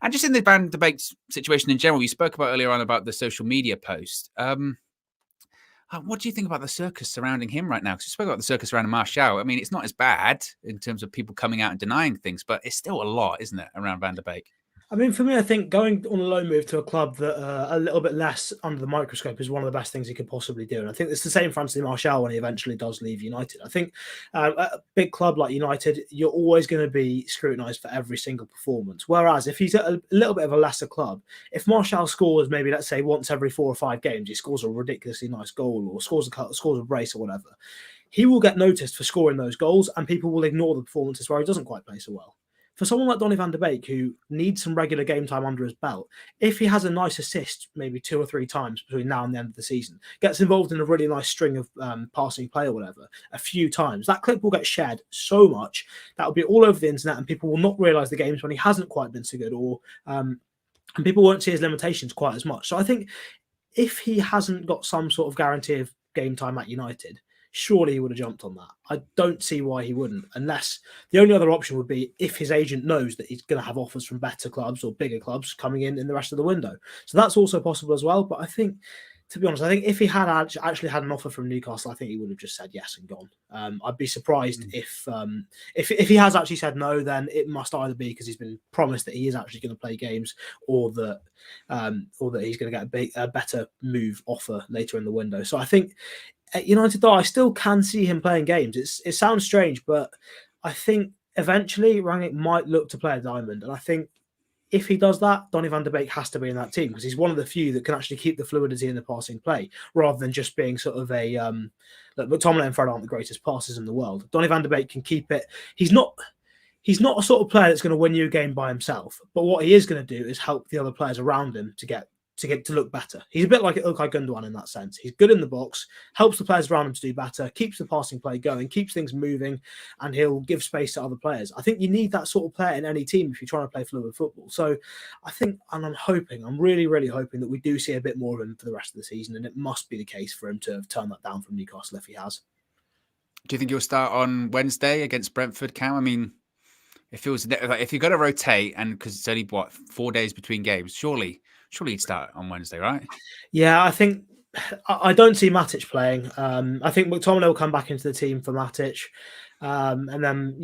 A: and just in the van de Beek situation in general? You spoke about earlier on about the social media post. What do you think about the circus surrounding him right now? Because you spoke about the circus surrounding Martial. I mean, it's not as bad in terms of people coming out and denying things, but it's still a lot, isn't it, around van de Beek?
C: I mean, for me, I think going on a loan move to a club that a little bit less under the microscope is one of the best things he could possibly do. And I think it's the same for Anthony Martial when he eventually does leave United. I think a big club like United, you're always going to be scrutinised for every single performance. Whereas if he's at a little bit of a lesser club, if Martial scores maybe, let's say, once every 4 or 5 games, he scores a ridiculously nice goal or scores a brace or whatever, he will get noticed for scoring those goals, and people will ignore the performances where he doesn't quite play so well. For someone like Donny van de Beek, who needs some regular game time under his belt, if he has a nice assist maybe 2 or 3 times between now and the end of the season, gets involved in a really nice string of passing play or whatever a few times, that clip will get shared so much that will be all over the internet, and people will not realise the games when he hasn't quite been so good, or and people won't see his limitations quite as much. So I think if he hasn't got some sort of guarantee of game time at United, surely he would have jumped on that. I don't see why he wouldn't, unless the only other option would be if his agent knows that he's going to have offers from better clubs or bigger clubs coming in the rest of the window. So that's also possible as well. But I think To be honest, I think if he had actually had an offer from Newcastle, I think he would have just said yes and gone. I'd be surprised if he has actually said no, then it must either be because he's been promised that he is actually going to play games, or that he's going to get a better move offer later in the window. So I think at United, though, I still can see him playing games. It sounds strange, but I think eventually Rangnick might look to play a diamond, and I think if he does that, Donny van de Beek has to be in that team because he's one of the few that can actually keep the fluidity in the passing play rather than just being sort of a look, McTominay and Fred aren't the greatest passers in the world. Donny van de Beek can keep it. He's not a sort of player that's going to win you a game by himself, but what he is going to do is help the other players around him to look better. He's a bit like Ilkay Gundogan in that sense. He's good in the box, helps the players around him to do better, keeps the passing play going, keeps things moving, and he'll give space to other players. I think you need that sort of player in any team if you're trying to play fluid football. So I think, and I'm really, really hoping that we do see a bit more of him for the rest of the season, and it must be the case for him to have turned that down from Newcastle if he has.
A: Do you think he'll start on Wednesday against Brentford, Cam? I mean, it feels like if you're going to rotate, and because it's only 4 days between games, surely he'd start on Wednesday, right?
C: Yeah, I think I don't see Matic playing. I think McTominay will come back into the team for Matic, and then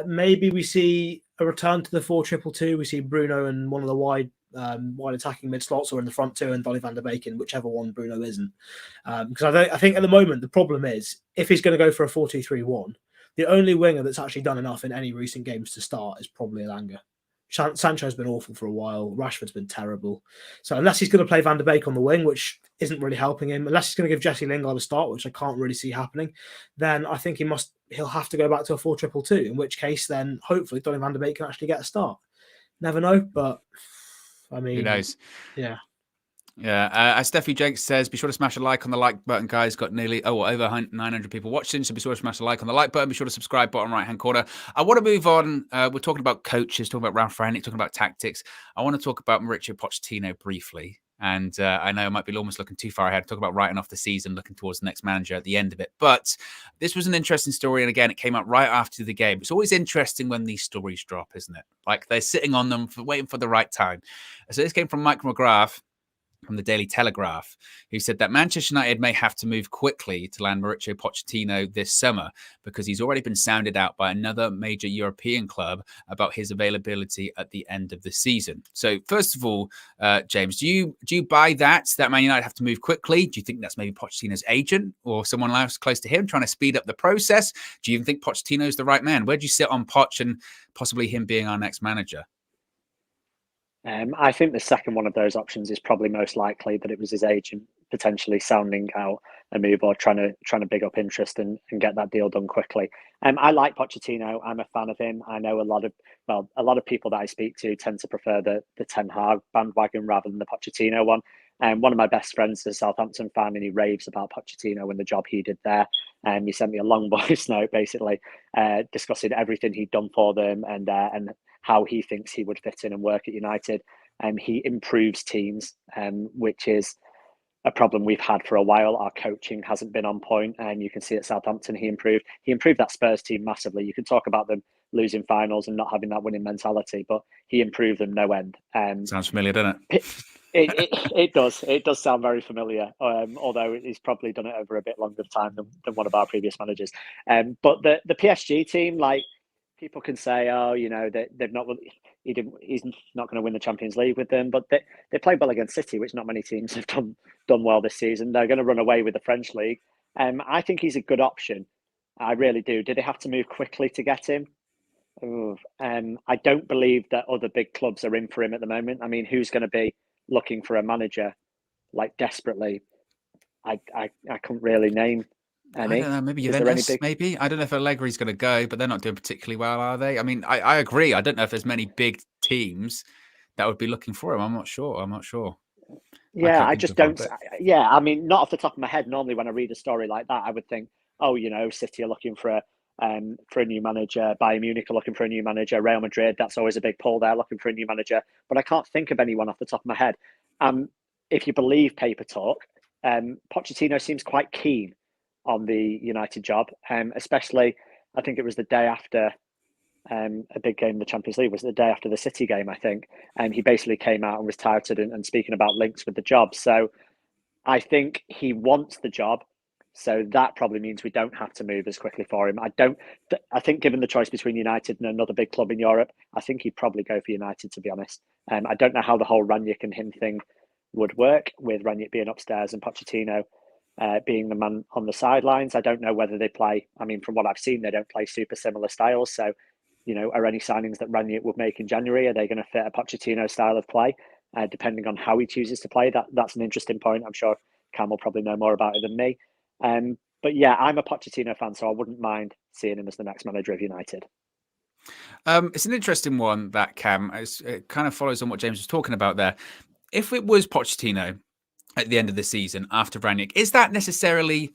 C: maybe we see a return to the 4-2-2. We see Bruno and one of the wide attacking mid slots, or in the front two, and Donny van de Beek, whichever one Bruno isn't. Because I think at the moment the problem is if he's going to go for a 4-2-3-1, the only winger that's actually done enough in any recent games to start is probably Elanga. Sancho's been awful for a while. Rashford's been terrible. So unless he's going to play Van de Beek on the wing, which isn't really helping him, unless he's going to give Jesse Lingard a start, which I can't really see happening, then I think he'll have to go back to a 4-2-2, in which case then hopefully Donny van de Beek can actually get a start. Never know, but I mean,
A: who knows?
C: Yeah.
A: Yeah, as Steffi Jenks says, be sure to smash a like on the like button, guys. Got nearly over 900 people watching, so be sure to smash a like on the like button. Be sure to subscribe, bottom right hand corner. I want to move on. We're talking about coaches, talking about Ralph Rangnick, talking about tactics. I want to talk about Mauricio Pochettino briefly. And I know I might be almost looking too far ahead. Talk about writing off the season, looking towards the next manager at the end of it. But this was an interesting story. And again, it came out right after the game. It's always interesting when these stories drop, isn't it? Like they're sitting on them, waiting for the right time. So this came from Mike McGrath from the Daily Telegraph, who said that Manchester United may have to move quickly to land Mauricio Pochettino this summer because he's already been sounded out by another major European club about his availability at the end of the season. So first of all, James, do you buy that Man United have to move quickly? Do you think that's maybe Pochettino's agent or someone else close to him trying to speed up the process? Do you even think Pochettino's the right man? Where do you sit on Poch and possibly him being our next manager?
B: I think the second one of those options is probably most likely, that it was his agent potentially sounding out a move or trying to big up interest and get that deal done quickly. I like Pochettino. I'm a fan of him. I know a lot of people that I speak to tend to prefer the Ten Hag bandwagon rather than the Pochettino one. One of my best friends is a Southampton fan, and he raves about Pochettino and the job he did there. He sent me a long voice note, basically discussing everything he'd done for them and how he thinks he would fit in and work at United. He improves teams, which is a problem we've had for a while. Our coaching hasn't been on point, and you can see at Southampton he improved. He improved that Spurs team massively. You can talk about them losing finals and not having that winning mentality, but he improved them no end.
A: Sounds familiar, doesn't it?
B: It does. It does sound very familiar, although he's probably done it over a bit longer time than one of our previous managers. But the PSG team, like, people can say, oh, you know, they've not. He's not going to win the Champions League with them, but they played well against City, which not many teams have done well this season. They're going to run away with the French league. I think he's a good option. I really do. Did they have to move quickly to get him? I don't believe that other big clubs are in for him at the moment. I mean, who's going to be looking for a manager like desperately? I couldn't really name any.
A: I don't know, maybe Juventus, maybe. I don't know if Allegri's going to go, but they're not doing particularly well, are they? I mean, I agree. I don't know if there's many big teams that would be looking for him. I'm not sure.
B: Yeah, I just don't. Yeah, I mean, not off the top of my head. Normally, when I read a story like that, I would think, oh, you know, City are looking for a new manager. Bayern Munich are looking for a new manager. Real Madrid, that's always a big pull there, looking for a new manager. But I can't think of anyone off the top of my head. If you believe paper talk, Pochettino seems quite keen on the United job, especially I think it was the day after a big game in the Champions League, was the day after the City game, I think. And he basically came out and was touted and speaking about links with the job. So I think he wants the job, so that probably means we don't have to move as quickly for him. I think given the choice between United and another big club in Europe, I think he'd probably go for United, to be honest. I don't know how the whole Ranić and him thing would work, with Ranić being upstairs and Pochettino being the man on the sidelines. I don't know whether they play. I mean, from what I've seen, they don't play super similar styles. So, are any signings that Ranić would make in January, are they going to fit a Pochettino style of play? Depending on how he chooses to play, that's an interesting point. I'm sure Cam will probably know more about it than me. But yeah, I'm a Pochettino fan, so I wouldn't mind seeing him as the next manager of United.
A: It's an interesting one, that, Cam. It kind of follows on what James was talking about there. If it was Pochettino at the end of the season after Ranić, is that necessarily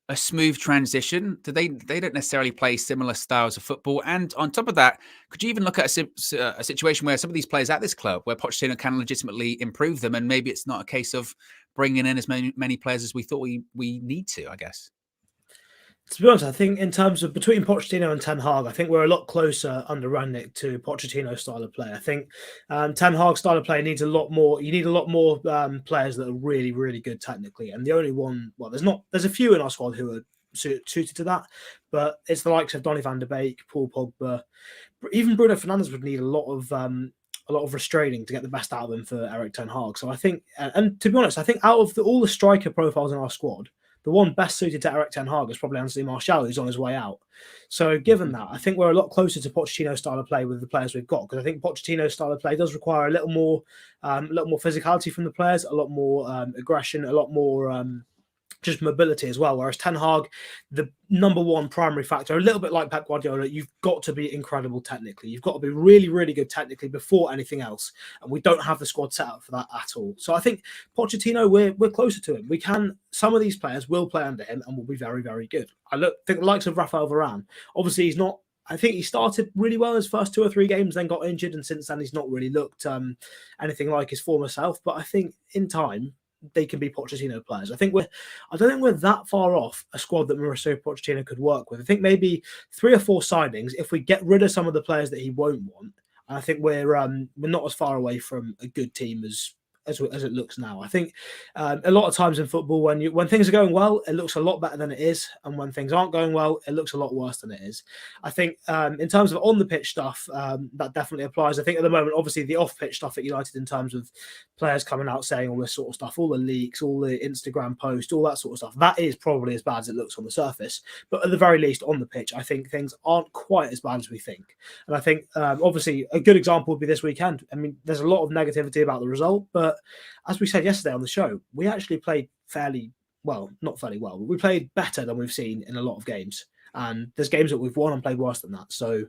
A: a smooth transition? They don't necessarily play similar styles of football. And on top of that, could you even look at a situation where some of these players at this club, where Pochettino can legitimately improve them, and maybe it's not a case of bringing in as many players as we thought we need to, I guess?
C: To be honest, I think in terms of between Pochettino and Ten Hag, I think we're a lot closer under Ranić to Pochettino's style of play. I think Ten Hag's style of play needs a lot more. You need a lot more players that are really, really good technically. And the only one, well, there's a few in our squad who are suited to that, but it's the likes of Donny van der Beek, Paul Pogba, even Bruno Fernandes would need a lot of restraining to get the best out of him for Erik Ten Hag. So I think, and to be honest, I think out of all the striker profiles in our squad, the one best suited to Erik Ten Hag is probably Anthony Martial, who's on his way out. So given that, I think we're a lot closer to Pochettino's style of play with the players we've got, because I think Pochettino's style of play does require a little more physicality from the players, a lot more aggression, a lot more just mobility as well. Whereas Ten Hag, the number one primary factor, a little bit like Pep Guardiola, you've got to be incredible technically. You've got to be really, really good technically before anything else. And we don't have the squad set up for that at all. So I think Pochettino, we're closer to him. Some of these players will play under him and will be very, very good. Think the likes of Rafael Varane. Obviously, he's not. I think he started really well his first 2 or 3 games, then got injured, and since then he's not really looked anything like his former self. But I think in time, they can be Pochettino players. I don't think we're that far off a squad that Mauricio Pochettino could work with. I think maybe 3 or 4 signings, if we get rid of some of the players that he won't want, I think we're not as far away from a good team as it looks now. I think a lot of times in football, when things are going well, it looks a lot better than it is, and when things aren't going well, it looks a lot worse than it is. I think in terms of on the pitch stuff, that definitely applies. I think at the moment, obviously, the off pitch stuff at United in terms of players coming out saying all this sort of stuff, all the leaks, all the Instagram posts, all that sort of stuff, that is probably as bad as it looks on the surface. But at the very least, on the pitch, I think things aren't quite as bad as we think. And I think obviously a good example would be this weekend. I mean, there's a lot of negativity about the result, but as we said yesterday on the show, we actually played not fairly well. We played better than we've seen in a lot of games. And there's games that we've won and played worse than that. So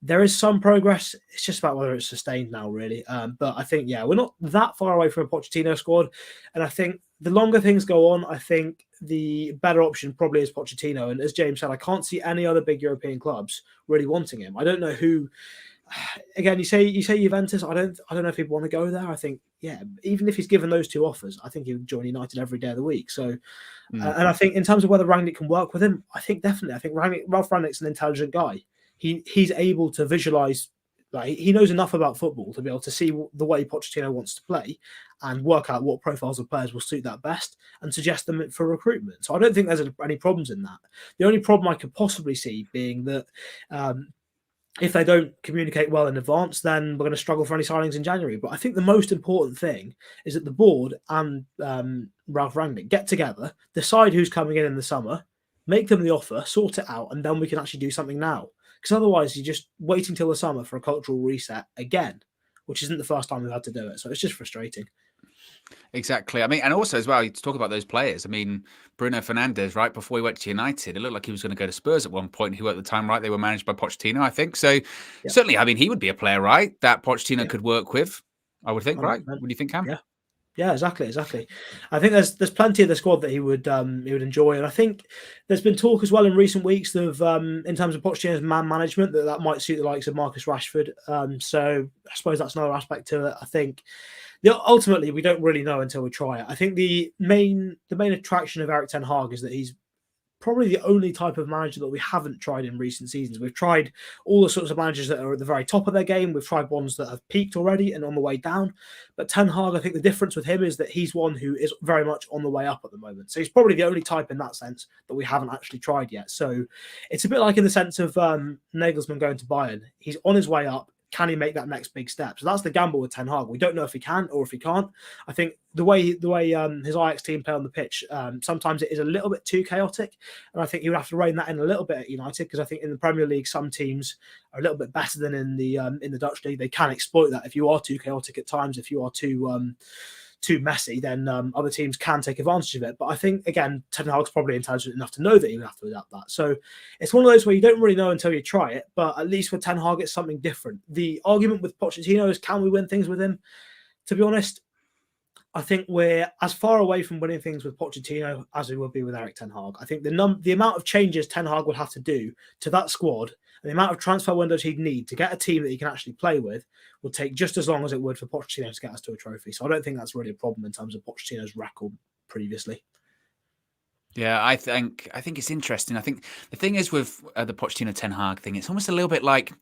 C: there is some progress. It's just about whether it's sustained now, really. But I think, we're not that far away from a Pochettino squad. And I think the longer things go on, I think the better option probably is Pochettino. And as James said, I can't see any other big European clubs really wanting him. I don't know who. Again, you say Juventus. I don't know if he'd want to go there. I think, even if he's given those 2 offers, I think he would join United every day of the week. So, and I think in terms of whether Rangnick can work with him, I think definitely. I think Ralph Rangnick's an intelligent guy. He's able to visualize. Like, he knows enough about football to be able to see the way Pochettino wants to play and work out what profiles of players will suit that best and suggest them for recruitment. So I don't think there's any problems in that. The only problem I could possibly see being that. If they don't communicate well in advance, then we're going to struggle for any signings in January. But I think the most important thing is that the board and Ralph Rangnick get together, decide who's coming in the summer, make them the offer, sort it out, and then we can actually do something now. Because otherwise, you're just waiting till the summer for a cultural reset again, which isn't the first time we've had to do it. So it's just frustrating.
A: Exactly. I mean, and also as well, to talk about those players. I mean, Bruno Fernandes, right before he went to United, it looked like he was going to go to Spurs at one point, who at the time, right, they were managed by Pochettino, I think. So certainly, I mean, he would be a player, right, that Pochettino could work with, I would think, 100%. Right? What do you think, Cam?
C: Yeah, exactly. I think there's plenty of the squad that he would enjoy, and I think there's been talk as well in recent weeks of in terms of Pochettino's man management that might suit the likes of Marcus Rashford. So I suppose that's another aspect to it. I think ultimately we don't really know until we try it. I think the main attraction of Erik Ten Hag is that he's probably the only type of manager that we haven't tried in recent seasons. We've tried all the sorts of managers that are at the very top of their game. We've tried ones that have peaked already and on the way down. But Ten Hag, I think the difference with him is that he's one who is very much on the way up at the moment. So he's probably the only type in that sense that we haven't actually tried yet. So it's a bit like in the sense of Nagelsmann going to Bayern. He's on his way up. Can he make that next big step? So that's the gamble with Ten Hag. We don't know if he can or if he can't. I think the way his Ajax team play on the pitch, sometimes it is a little bit too chaotic, and I think he would have to rein that in a little bit at United, because I think in the Premier League some teams are a little bit better than in the Dutch league. They can exploit that. If you are too chaotic at times, if you are too messy, then other teams can take advantage of it. But I think, again, Ten Hag's probably intelligent enough to know that he would have to adapt that. So it's one of those where you don't really know until you try it, but at least with Ten Hag, it's something different. The argument with Pochettino is, can we win things with him? To be honest, I think we're as far away from winning things with Pochettino as we would be with Erik Ten Hag. I think the amount of changes Ten Hag would have to do to that squad, and the amount of transfer windows he'd need to get a team that he can actually play with, would take just as long as it would for Pochettino to get us to a trophy. So I don't think that's really a problem in terms of Pochettino's record previously.
A: Yeah, I think it's interesting. I think the thing is with the Pochettino Ten Hag thing, it's almost a little bit like,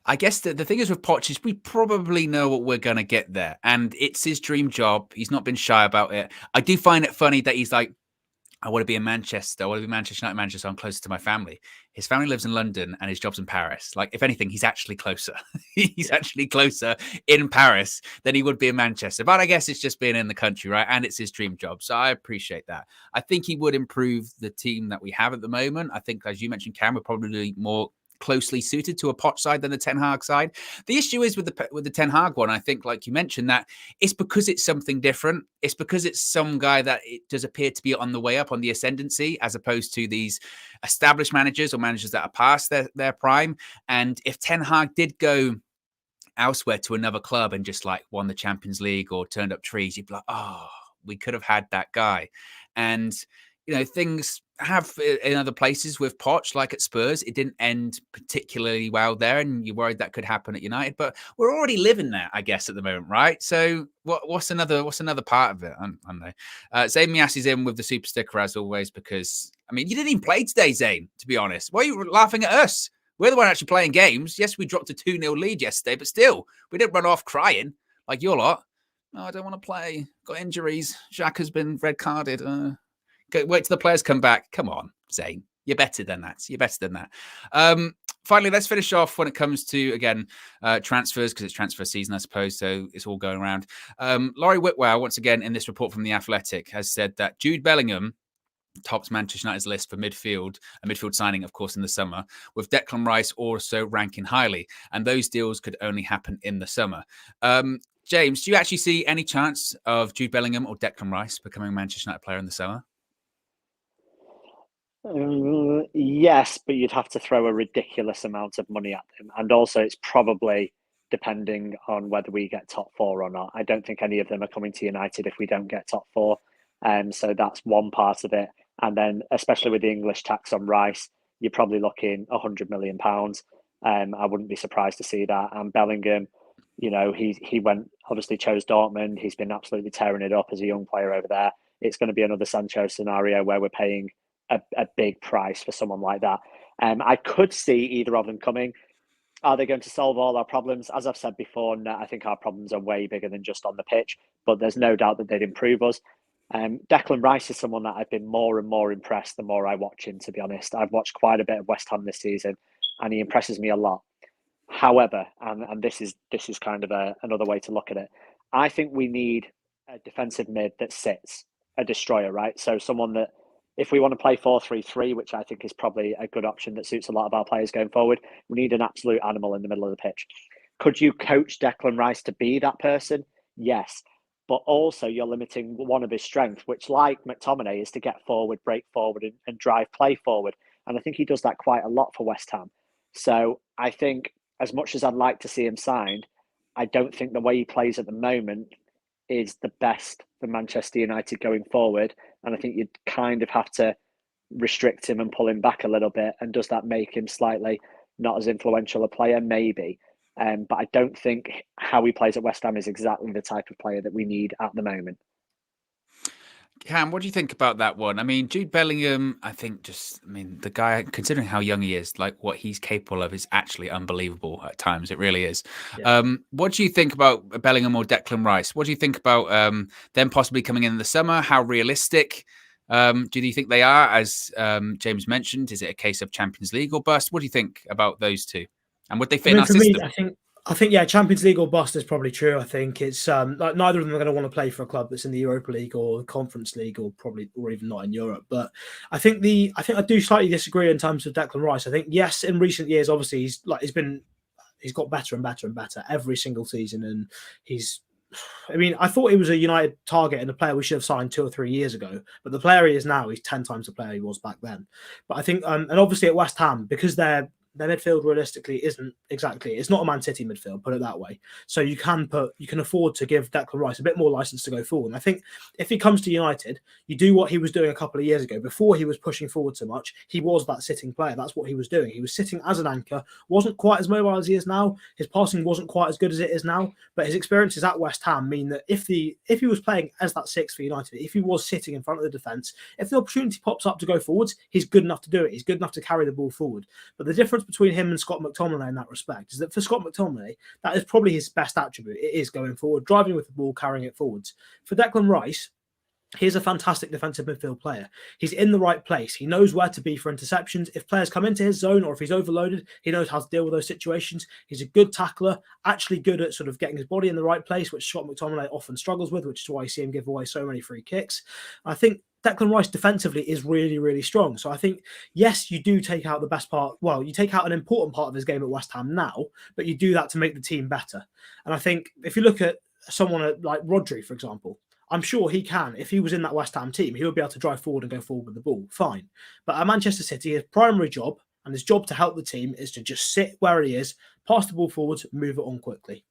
A: I guess the thing is with Poch is we probably know what we're going to get there. And it's his dream job. He's not been shy about it. I do find it funny that he's like, I want to be in Manchester. I want to be Manchester United manager, so I'm closer to my family. His family lives in London and his job's in Paris. Like, if anything, he's actually closer. He's actually closer in Paris than he would be in Manchester. But I guess it's just being in the country, right? And it's his dream job. So I appreciate that. I think he would improve the team that we have at the moment. I think, as you mentioned, Cam, we're probably more closely suited to a Poch side than the Ten Hag side. The issue is with the Ten Hag one, I think, like you mentioned, that it's because it's something different. It's because it's some guy that it does appear to be on the way up, on the ascendancy, as opposed to these established managers or managers that are past their prime. And if Ten Hag did go elsewhere to another club and just like won the Champions League or turned up trees, you'd be like, oh, we could have had that guy. And things have in other places with Poch, like at Spurs, it didn't end particularly well there, and you're worried that could happen at United. But we're already living there, I guess, at the moment, right? So what's another part of it? I don't know. Zayn Mias is in with the super sticker as always, because you didn't even play today, Zayn. To be honest, why are you laughing at us? We're the one actually playing games. Yes, we dropped a 2-0 lead yesterday, but still, we didn't run off crying like your lot. No, I don't want to play. Got injuries. Jacques has been red carded. Wait till the players come back. Come on, Zayn. You're better than that. Finally, let's finish off when it comes to, again, transfers, because it's transfer season, I suppose, so it's all going around. Laurie Whitwell, once again, in this report from The Athletic, has said that Jude Bellingham tops Manchester United's list for midfield, a midfield signing, of course, in the summer, with Declan Rice also ranking highly, and those deals could only happen in the summer. James, do you actually see any chance of Jude Bellingham or Declan Rice becoming a Manchester United player in the summer?
B: Yes, but you'd have to throw a ridiculous amount of money at them. And also, it's probably depending on whether we get top four or not. I don't think any of them are coming to United if we don't get top four. So that's one part of it. And then, especially with the English tax on Rice, you're probably looking £100 million. I wouldn't be surprised to see that. And Bellingham, he obviously chose Dortmund. He's been absolutely tearing it up as a young player over there. It's going to be another Sancho scenario where we're paying a big price for someone like that. I could see either of them coming. Are they going to solve all our problems? As I've said before, no, I think our problems are way bigger than just on the pitch, but there's no doubt that they'd improve us. Declan Rice is someone that I've been more and more impressed the more I watch him, to be honest. I've watched quite a bit of West Ham this season, and he impresses me a lot. However, and this is kind of another way to look at it, I think we need a defensive mid that sits, a destroyer, right? So someone that, if we want to play 4-3-3, which I think is probably a good option that suits a lot of our players going forward, we need an absolute animal in the middle of the pitch. Could you coach Declan Rice to be that person? Yes. But also you're limiting one of his strengths, which, like McTominay, is to get forward, break forward and drive play forward. And I think he does that quite a lot for West Ham. So I think as much as I'd like to see him signed, I don't think the way he plays at the moment is the best for Manchester United going forward. And I think you'd kind of have to restrict him and pull him back a little bit. And does that make him slightly not as influential a player? Maybe. But I don't think how he plays at West Ham is exactly the type of player that we need at the moment.
A: Cam, what do you think about that one? I mean, Jude Bellingham, the guy, considering how young he is, like what he's capable of is actually unbelievable at times. It really is.
C: Yeah.
A: What do you think about Bellingham or Declan Rice? What do you think about them possibly coming in the summer? How realistic do you think they are? As James mentioned, is it a case of Champions League or bust? What do you think about those two? And would they fit in our system?
C: I think, yeah, Champions League or bust is probably true. I think it's like neither of them are going to want to play for a club that's in the Europa League or the Conference League or even not in Europe. But I think I do slightly disagree in terms of Declan Rice. I think, yes, in recent years, obviously he's got better and better and better every single season, and I thought he was a United target and a player we should have signed 2 or 3 years ago. But the player he is now, he's 10 times the player he was back then. But I think, and obviously at West Ham, because their midfield realistically it's not a Man City midfield, put it that way. So you can afford to give Declan Rice a bit more license to go forward. And I think if he comes to United, you do what he was doing a couple of years ago. Before he was pushing forward so much, he was that sitting player. That's what he was doing. He was sitting as an anchor, wasn't quite as mobile as he is now. His passing wasn't quite as good as it is now, but his experiences at West Ham mean that if he was playing as that six for United, if he was sitting in front of the defence, if the opportunity pops up to go forwards, he's good enough to do it. He's good enough to carry the ball forward. But the difference between him and Scott McTominay in that respect is that for Scott McTominay, that is probably his best attribute. It is going forward, driving with the ball, carrying it forwards. For Declan Rice, he's a fantastic defensive midfield player. He's in the right place. He knows where to be for interceptions. If players come into his zone or if he's overloaded, he knows how to deal with those situations. He's a good tackler, actually good at sort of getting his body in the right place, which Scott McTominay often struggles with, which is why you see him give away so many free kicks. I think Declan Rice defensively is really, really strong. So I think, yes, you do take out the best part. Well, you take out an important part of his game at West Ham now, but you do that to make the team better. And I think if you look at someone like Rodri, for example, I'm sure he can. If he was in that West Ham team, he would be able to drive forward and go forward with the ball. Fine. But at Manchester City, his primary job and his job to help the team is to just sit where he is, pass the ball forwards, move it on quickly.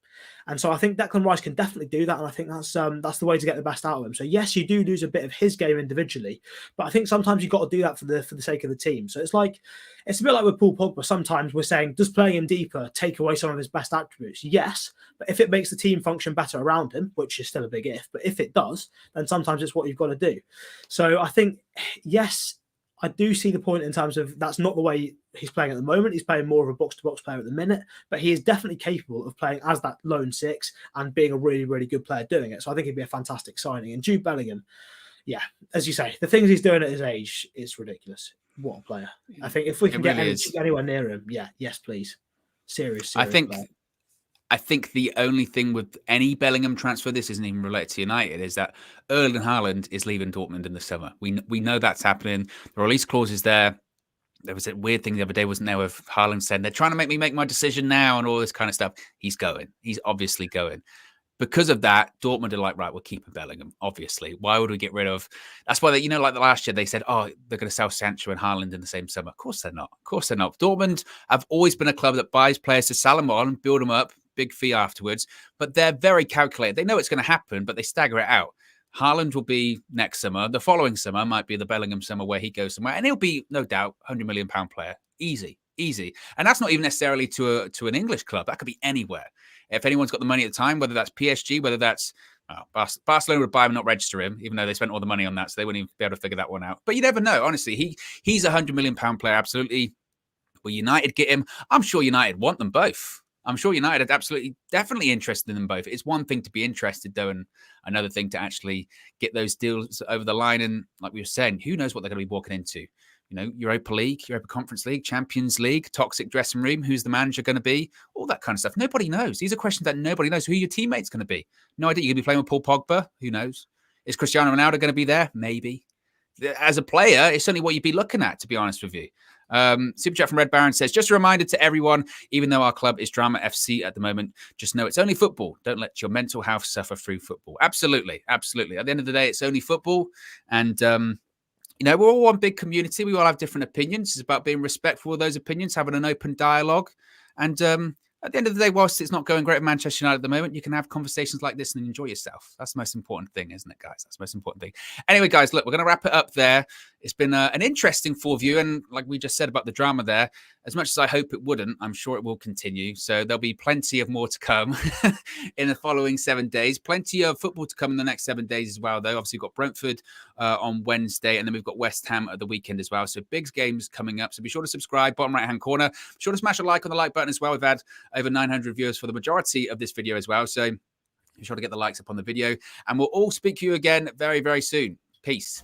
C: And so I think Declan Rice can definitely do that, and I think that's the way to get the best out of him. So yes, you do lose a bit of his game individually, but I think sometimes you've got to do that for the sake of the team. So it's a bit like with Paul Pogba. Sometimes we're saying, does playing him deeper take away some of his best attributes? Yes, but if it makes the team function better around him, which is still a big if, but if it does, then sometimes it's what you've got to do. So I think, yes, I do see the point in terms of that's not the way he's playing at the moment. He's playing more of a box-to-box player at the minute, but he is definitely capable of playing as that lone six and being a really, really good player doing it. So I think he'd be a fantastic signing. And Jude Bellingham, yeah, as you say, the things he's doing at his age is ridiculous. What a player. I think if we can get anywhere near him, yes, please. Serious player.
A: I think the only thing with any Bellingham transfer, this isn't even related to United, is that Erling Haaland is leaving Dortmund in the summer. We know that's happening. The release clause is there. There was a weird thing the other day, wasn't there, with Haaland saying, they're trying to make me make my decision now and all this kind of stuff. He's going. He's obviously going. Because of that, Dortmund are like, right, we'll keep Bellingham, obviously. Why would we get rid of... That's why, like the last year, they said, oh, they're going to sell Sancho and Haaland in the same summer. Of course they're not. Dortmund have always been a club that buys players to sell them on, build them up, big fee afterwards, but they're very calculated. They know it's going to happen, but they stagger it out. Haaland will be next summer. The following summer might be the Bellingham summer where he goes somewhere, and he'll be, no doubt, £100 million player. Easy. And that's not even necessarily to an English club. That could be anywhere. If anyone's got the money at the time, whether that's PSG, whether that's Barcelona would buy him and not register him, even though they spent all the money on that, so they wouldn't even be able to figure that one out. But you never know. Honestly, he's a £100 million player. Absolutely. Will United get him? I'm sure United want them both. I'm sure United are definitely interested in them both. It's one thing to be interested, though, and another thing to actually get those deals over the line. And like we were saying, who knows what they're going to be walking into? Europa League, Europa Conference League, Champions League, toxic dressing room, who's the manager going to be? All that kind of stuff. Nobody knows. These are questions that nobody knows. Who your teammate's going to be? No idea. You're going to be playing with Paul Pogba? Who knows? Is Cristiano Ronaldo going to be there? Maybe. As a player, it's certainly what you'd be looking at, to be honest with you. Super chat from Red Baron says, just a reminder to everyone, even though our club is Drama FC at the moment, just know it's only football. Don't let your mental health suffer through football. Absolutely. At the end of the day, it's only football. And, we're all one big community. We all have different opinions. It's about being respectful of those opinions, having an open dialogue. And at the end of the day, whilst it's not going great at Manchester United at the moment, you can have conversations like this and enjoy yourself. That's the most important thing, isn't it, guys? That's the most important thing. Anyway, guys, look, we're going to wrap it up there. it's been an interesting full view. And like we just said about the drama there, as much as I hope it wouldn't, I'm sure it will continue. So there'll be plenty of more to come in the following 7 days. Plenty of football to come in the next 7 days as well, though. Obviously, we've got Brentford on Wednesday, and then we've got West Ham at the weekend as well. So big games coming up. So be sure to subscribe, bottom right-hand corner. Be sure to smash a like on the like button as well. We've had over 900 viewers for the majority of this video as well. So be sure to get the likes up on the video. And we'll all speak to you again very, very soon. Peace.